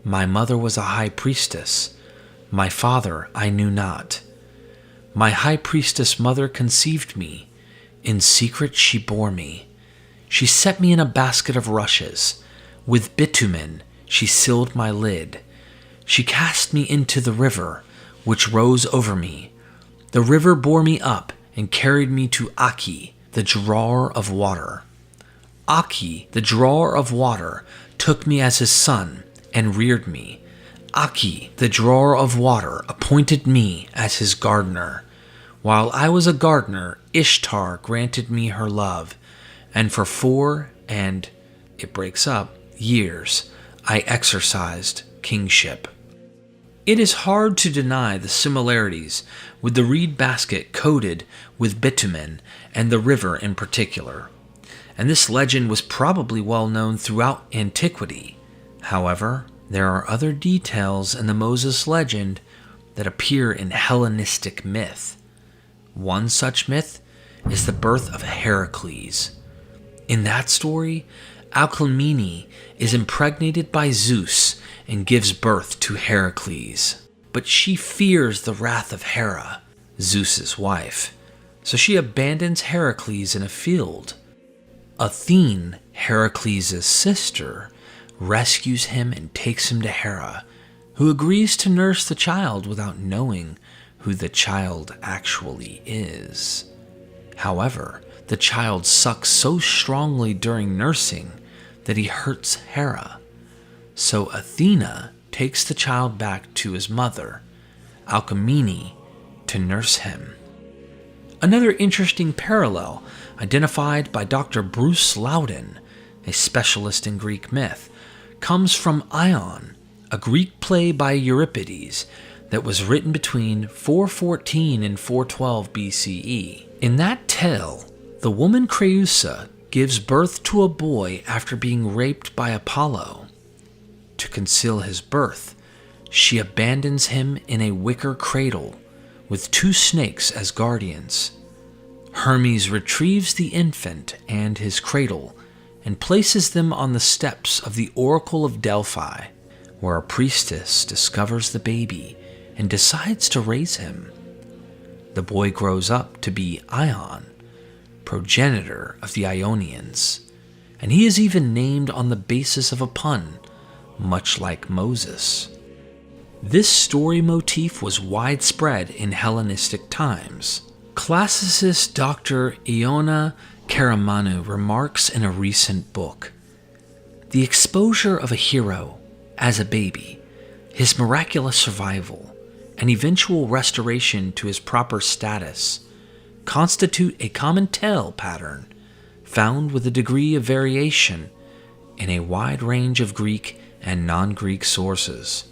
[SPEAKER 1] My mother was a high priestess. My father I knew not. My high priestess mother conceived me. In secret she bore me. She set me in a basket of rushes. With bitumen she sealed my lid. She cast me into the river, which rose over me. The river bore me up and carried me to Aki, the drawer of water. Aki, the drawer of water, took me as his son and reared me. Aki, the drawer of water, appointed me as his gardener. While I was a gardener, Ishtar granted me her love, and for 4 and, it breaks up, years, I exercised kingship. It is hard to deny the similarities with the reed basket coated with bitumen and the river in particular, and this legend was probably well known throughout antiquity. However, there are other details in the Moses legend that appear in Hellenistic myth. One such myth is the birth of Heracles. In that story, Alcmene is impregnated by Zeus and gives birth to Heracles. But she fears the wrath of Hera, Zeus's wife, so she abandons Heracles in a field. Athene, Heracles' sister, rescues him and takes him to Hera, who agrees to nurse the child without knowing who the child actually is. However, the child sucks so strongly during nursing that he hurts Hera. So Athena takes the child back to his mother, Alcmene, to nurse him. Another interesting parallel, identified by Dr. Bruce Loudon, a specialist in Greek myth, comes from Ion, a Greek play by Euripides that was written between 414 and 412 BCE. In that tale, the woman Creusa gives birth to a boy after being raped by Apollo. To conceal his birth, she abandons him in a wicker cradle with 2 snakes as guardians. Hermes retrieves the infant and his cradle and places them on the steps of the Oracle of Delphi, where a priestess discovers the baby and decides to raise him. The boy grows up to be Ion, progenitor of the Ionians, and he is even named on the basis of a pun, much like Moses. This story motif was widespread in Hellenistic times. Classicist Dr. Iona Karamanou remarks in a recent book, "The exposure of a hero as a baby, his miraculous survival, and eventual restoration to his proper status constitute a common tale pattern found with a degree of variation in a wide range of Greek and non-Greek sources.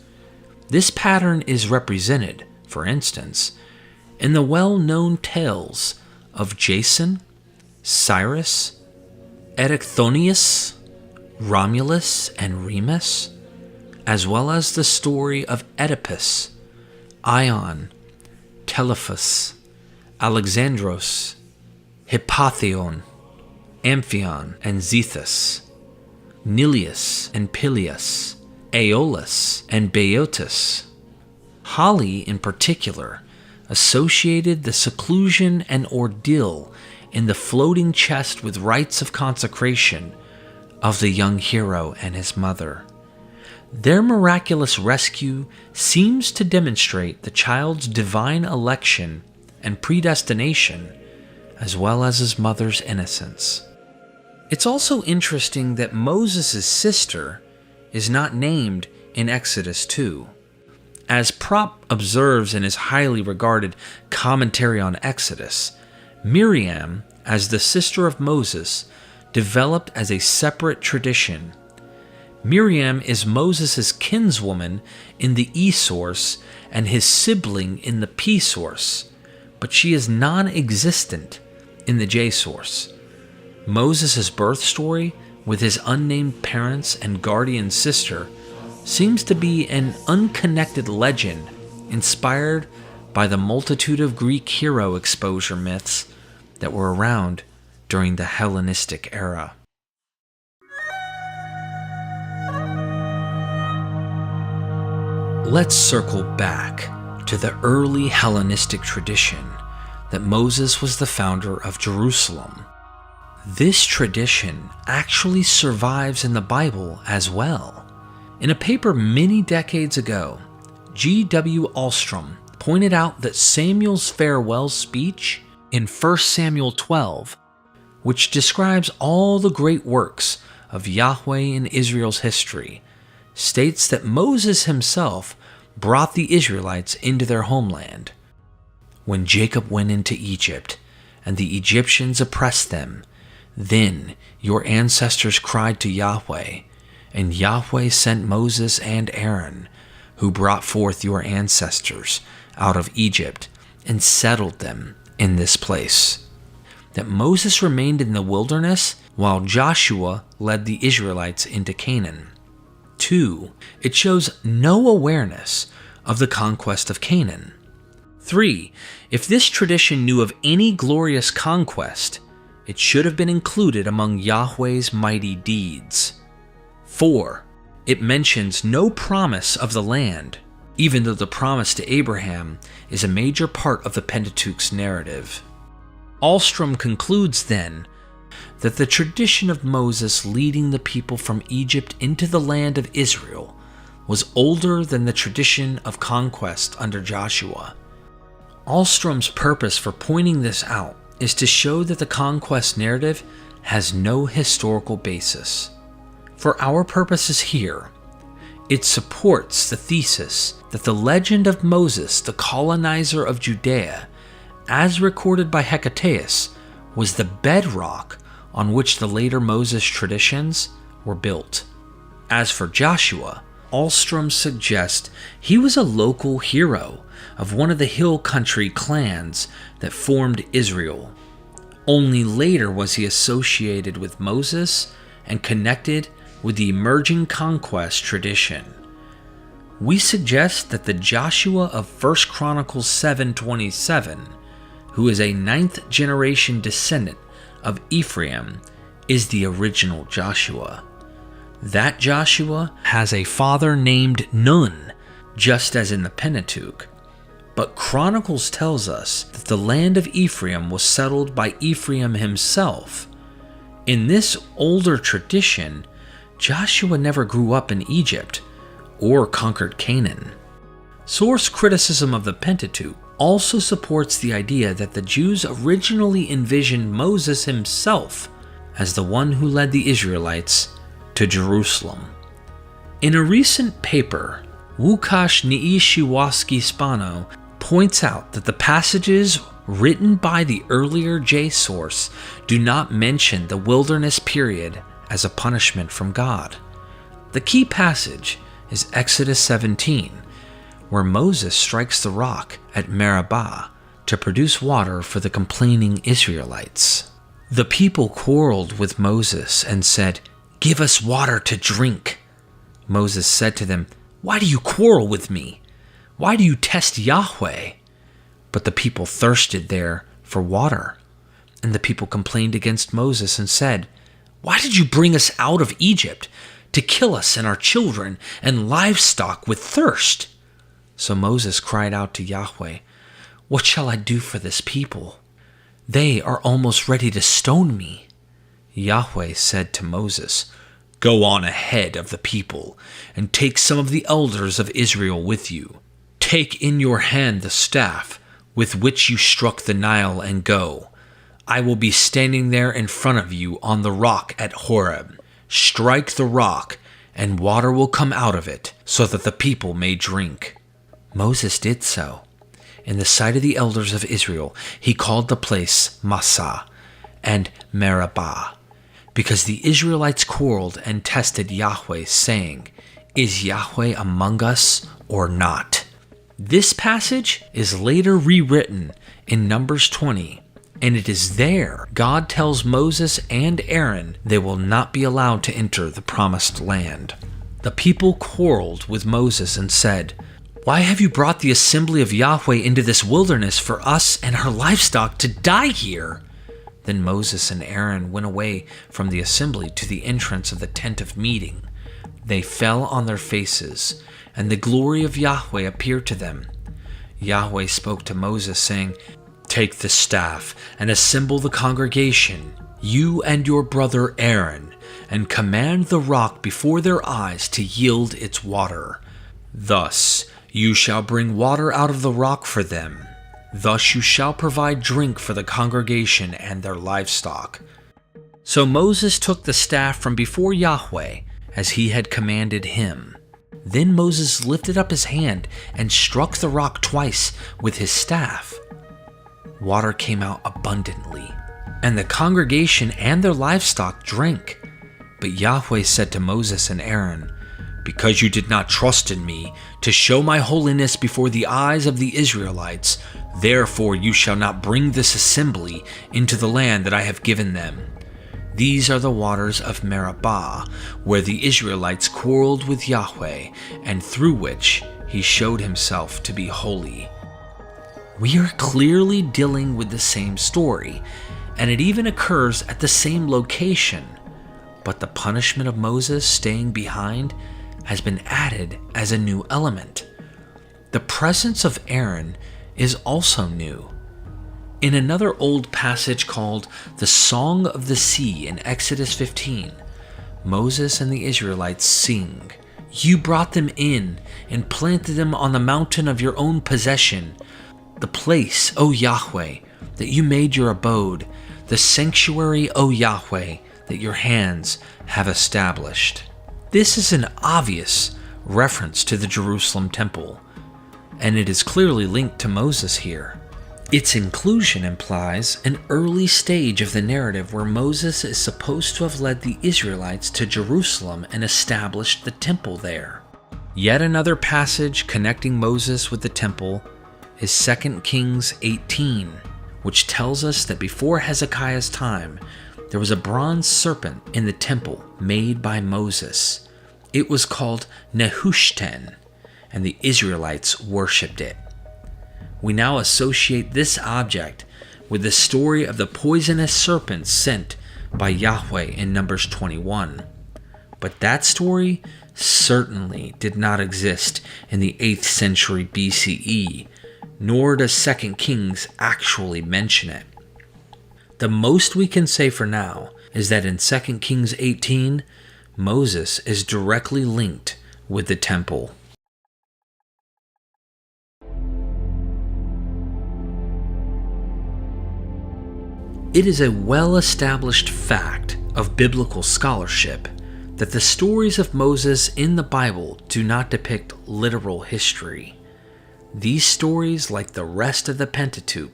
[SPEAKER 1] This pattern is represented, for instance, in the well-known tales of Jason, Cyrus, Erichthonius, Romulus, and Remus, as well as the story of Oedipus, Ion, Telephus, Alexandros, Hippothyon, Amphion and Zethus, Neleus and Peleus, Aeolus and Boeotus. Holly, in particular, associated the seclusion and ordeal in the floating chest with rites of consecration of the young hero and his mother. Their miraculous rescue seems to demonstrate the child's divine election and predestination, as well as his mother's innocence. It's also interesting that Moses' sister is not named in Exodus 2. As Propp observes in his highly regarded commentary on Exodus, Miriam, as the sister of Moses, developed as a separate tradition. Miriam is Moses' kinswoman in the E source and his sibling in the P source, but she is non-existent in the J source. Moses' birth story, with his unnamed parents and guardian sister, seems to be an unconnected legend inspired by the multitude of Greek hero exposure myths that were around during the Hellenistic era. Let's circle back to the early Hellenistic tradition that Moses was the founder of Jerusalem. This tradition actually survives in the Bible as well. In a paper many decades ago, G.W. Ahlstrom pointed out that Samuel's farewell speech in 1 Samuel 12, which describes all the great works of Yahweh in Israel's history, states that Moses himself brought the Israelites into their homeland. When Jacob went into Egypt, and the Egyptians oppressed them, then your ancestors cried to Yahweh, and Yahweh sent Moses and Aaron, who brought forth your ancestors out of Egypt and settled them in this place. That Moses remained in the wilderness while Joshua led the Israelites into Canaan. 2. It shows no awareness of the conquest of Canaan. 3. If this tradition knew of any glorious conquest, it should have been included among Yahweh's mighty deeds. 4. It mentions no promise of the land, even though the promise to Abraham is a major part of the Pentateuch's narrative. Ahlstrom concludes then that the tradition of Moses leading the people from Egypt into the land of Israel was older than the tradition of conquest under Joshua. Ahlstrom's purpose for pointing this out is to show that the conquest narrative has no historical basis. For our purposes here, it supports the thesis that the legend of Moses, the colonizer of Judea, as recorded by Hecataeus, was the bedrock on which the later Moses traditions were built. As for Joshua, Ahlstrom suggests he was a local hero of one of the hill country clans that formed Israel. Only later was he associated with Moses and connected with the emerging conquest tradition. We suggest that the Joshua of 1 Chronicles 7:27, who is a 9th generation descendant of Ephraim, is the original Joshua. That Joshua has a father named Nun, just as in the Pentateuch. But Chronicles tells us that the land of Ephraim was settled by Ephraim himself. In this older tradition, Joshua never grew up in Egypt or conquered Canaan. Source criticism of the Pentateuch also supports the idea that the Jews originally envisioned Moses himself as the one who led the Israelites to Jerusalem. In a recent paper, Łukasz Niishiwowski-Spano points out that the passages written by the earlier J source do not mention the wilderness period as a punishment from God. The key passage is Exodus 17, where Moses strikes the rock at Meribah to produce water for the complaining Israelites. The people quarreled with Moses and said, "Give us water to drink." Moses said to them, "Why do you quarrel with me? Why do you test Yahweh?" But the people thirsted there for water. And the people complained against Moses and said, "Why did you bring us out of Egypt to kill us and our children and livestock with thirst?" So Moses cried out to Yahweh, "What shall I do for this people? They are almost ready to stone me." Yahweh said to Moses, "Go on ahead of the people and take some of the elders of Israel with you. Take in your hand the staff with which you struck the Nile and go. I will be standing there in front of you on the rock at Horeb. Strike the rock, and water will come out of it, so that the people may drink." Moses did so. In the sight of the elders of Israel, he called the place Massah and Meribah, because the Israelites quarreled and tested Yahweh, saying, "Is Yahweh among us or not?" This passage is later rewritten in Numbers 20, and it is there God tells Moses and Aaron they will not be allowed to enter the promised land. The people quarreled with Moses and said, "Why have you brought the assembly of Yahweh into this wilderness for us and our livestock to die here?" Then Moses and Aaron went away from the assembly to the entrance of the tent of meeting. They fell on their faces, and the glory of Yahweh appeared to them. Yahweh spoke to Moses, saying, "Take the staff and assemble the congregation, you and your brother Aaron, and command the rock before their eyes to yield its water. Thus you shall bring water out of the rock for them. Thus you shall provide drink for the congregation and their livestock." So Moses took the staff from before Yahweh, as he had commanded him. Then Moses lifted up his hand and struck the rock twice with his staff. Water came out abundantly, and the congregation and their livestock drank. But Yahweh said to Moses and Aaron, "Because you did not trust in me to show my holiness before the eyes of the Israelites, therefore you shall not bring this assembly into the land that I have given them. These are the waters of Meribah, where the Israelites quarreled with Yahweh, and through which he showed himself to be holy." We are clearly dealing with the same story, and it even occurs at the same location. But the punishment of Moses staying behind has been added as a new element. The presence of Aaron is also new. In another old passage called the Song of the Sea in Exodus 15, Moses and the Israelites sing, "You brought them in and planted them on the mountain of your own possession, the place, O Yahweh, that you made your abode, the sanctuary, O Yahweh, that your hands have established." This is an obvious reference to the Jerusalem temple, and it is clearly linked to Moses here. Its inclusion implies an early stage of the narrative where Moses is supposed to have led the Israelites to Jerusalem and established the temple there. Yet another passage connecting Moses with the temple is 2 Kings 18, which tells us that before Hezekiah's time, there was a bronze serpent in the temple made by Moses. It was called Nehushtan, and the Israelites worshipped it. We now associate this object with the story of the poisonous serpent sent by Yahweh in Numbers 21. But that story certainly did not exist in the 8th century BCE, nor does 2 Kings actually mention it. The most we can say for now is that in 2 Kings 18, Moses is directly linked with the temple. It is a well-established fact of biblical scholarship that the stories of Moses in the Bible do not depict literal history. These stories, like the rest of the Pentateuch,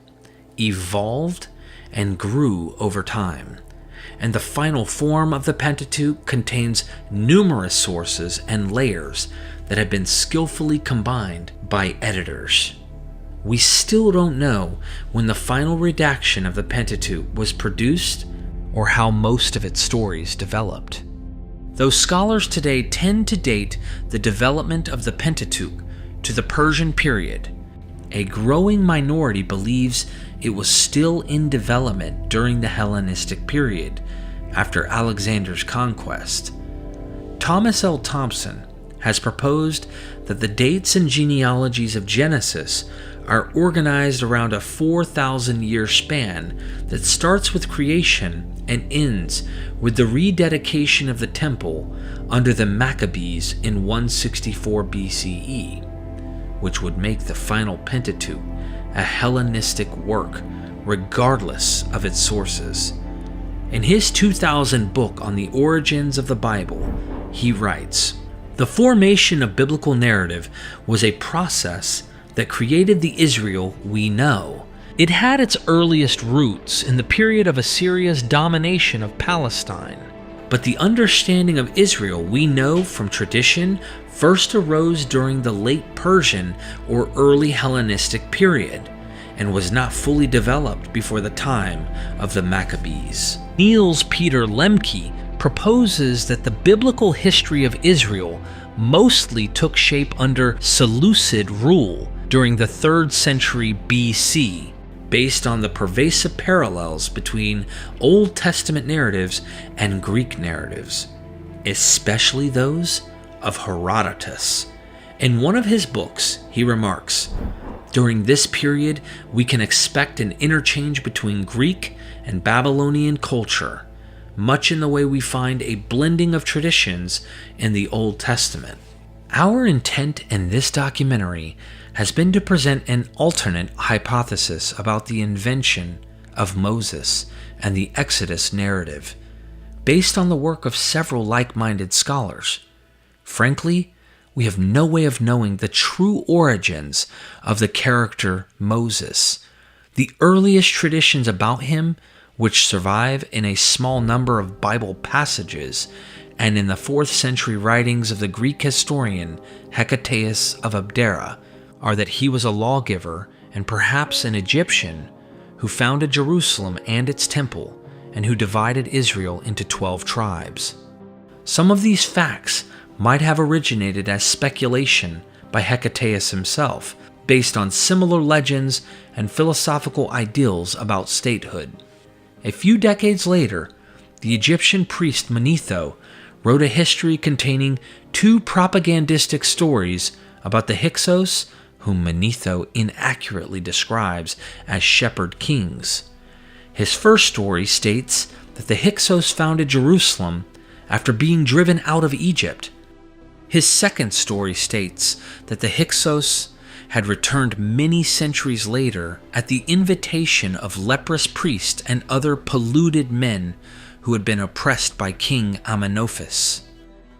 [SPEAKER 1] evolved and grew over time, and the final form of the Pentateuch contains numerous sources and layers that have been skillfully combined by editors. We still don't know when the final redaction of the Pentateuch was produced or how most of its stories developed. Though scholars today tend to date the development of the Pentateuch to the Persian period, a growing minority believes it was still in development during the Hellenistic period, after Alexander's conquest. Thomas L. Thompson has proposed that the dates and genealogies of Genesis are organized around a 4,000-year span that starts with creation and ends with the rededication of the temple under the Maccabees in 164 BCE, which would make the final Pentateuch a Hellenistic work regardless of its sources. In his 2000 book on the origins of the Bible, he writes, "The formation of biblical narrative was a process that created the Israel we know. It had its earliest roots in the period of Assyria's domination of Palestine. But the understanding of Israel we know from tradition first arose during the late Persian or early Hellenistic period, and was not fully developed before the time of the Maccabees." Niels Peter Lemke proposes that the biblical history of Israel mostly took shape under Seleucid rule during the 3rd century BC, based on the pervasive parallels between Old Testament narratives and Greek narratives, especially those of Herodotus. In one of his books, he remarks, "During this period, we can expect an interchange between Greek and Babylonian culture, much in the way we find a blending of traditions in the Old Testament." Our intent in this documentary has been to present an alternate hypothesis about the invention of Moses and the Exodus narrative, based on the work of several like-minded scholars. Frankly, we have no way of knowing the true origins of the character Moses. The earliest traditions about him, which survive in a small number of Bible passages and in the 4th century writings of the Greek historian Hecataeus of Abdera, are that he was a lawgiver and perhaps an Egyptian who founded Jerusalem and its temple, and who divided Israel into 12 tribes. Some of these facts might have originated as speculation by Hecataeus himself, based on similar legends and philosophical ideals about statehood. A few decades later, the Egyptian priest Manetho wrote a history containing 2 propagandistic stories about the Hyksos, whom Manetho inaccurately describes as shepherd kings. His first story states that the Hyksos founded Jerusalem after being driven out of Egypt. His second story states that the Hyksos had returned many centuries later at the invitation of leprous priests and other polluted men who had been oppressed by King Amenophis.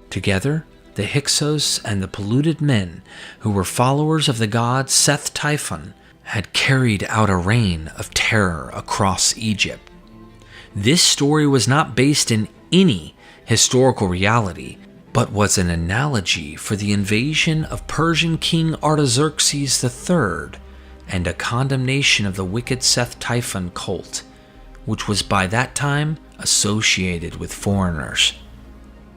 [SPEAKER 1] Together, the Hyksos and the polluted men, who were followers of the god Seth Typhon, had carried out a reign of terror across Egypt. This story was not based in any historical reality, but was an analogy for the invasion of Persian King Artaxerxes III and a condemnation of the wicked Seth Typhon cult, which was by that time associated with foreigners.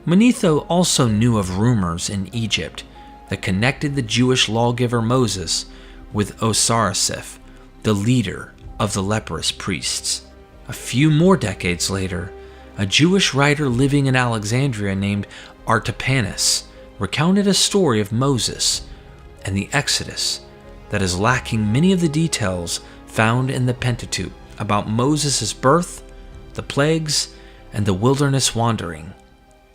[SPEAKER 1] Manetho also knew of rumors in Egypt that connected the Jewish lawgiver Moses with Osiriseth, the leader of the leprous priests. A few more decades later, a Jewish writer living in Alexandria named Artapanus recounted a story of Moses and the Exodus that is lacking many of the details found in the Pentateuch about Moses' birth, the plagues, and the wilderness wandering.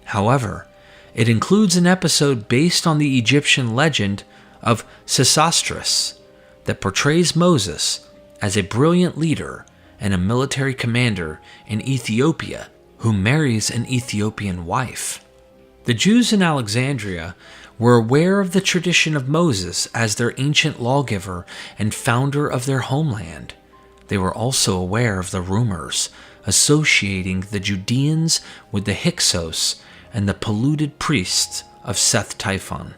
[SPEAKER 1] However, it includes an episode based on the Egyptian legend of Sesostris that portrays Moses as a brilliant leader and a military commander in Ethiopia who marries an Ethiopian wife. The Jews in Alexandria were aware of the tradition of Moses as their ancient lawgiver and founder of their homeland. They were also aware of the rumors associating the Judeans with the Hyksos and the polluted priests of Seth Typhon.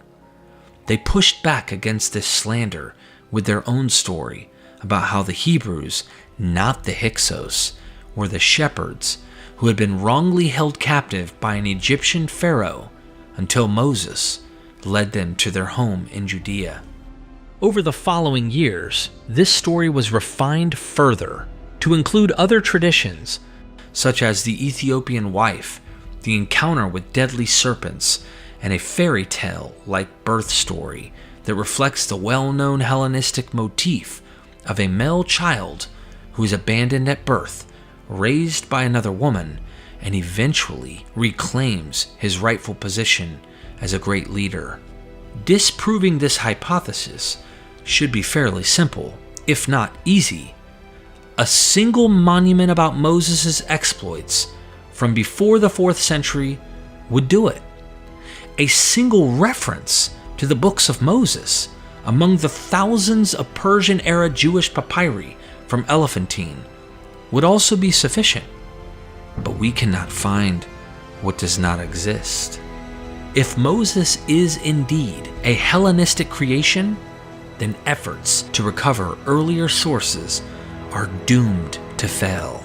[SPEAKER 1] They pushed back against this slander with their own story about how the Hebrews, not the Hyksos, were the shepherds who had been wrongly held captive by an Egyptian pharaoh until Moses led them to their home in Judea. Over the following years, this story was refined further to include other traditions, such as the Ethiopian wife, the encounter with deadly serpents, and a fairy tale-like birth story that reflects the well-known Hellenistic motif of a male child who is abandoned at birth, raised by another woman, and eventually reclaims his rightful position as a great leader. Disproving this hypothesis should be fairly simple, if not easy. A single monument about Moses' exploits from before the 4th century would do it. A single reference to the books of Moses among the thousands of Persian-era Jewish papyri from Elephantine would also be sufficient. But we cannot find what does not exist. If Moses is indeed a Hellenistic creation, then efforts to recover earlier sources are doomed to fail.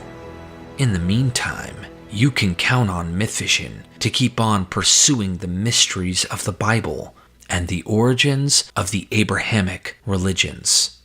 [SPEAKER 1] In the meantime, you can count on Mythvision to keep on pursuing the mysteries of the Bible and the origins of the Abrahamic religions.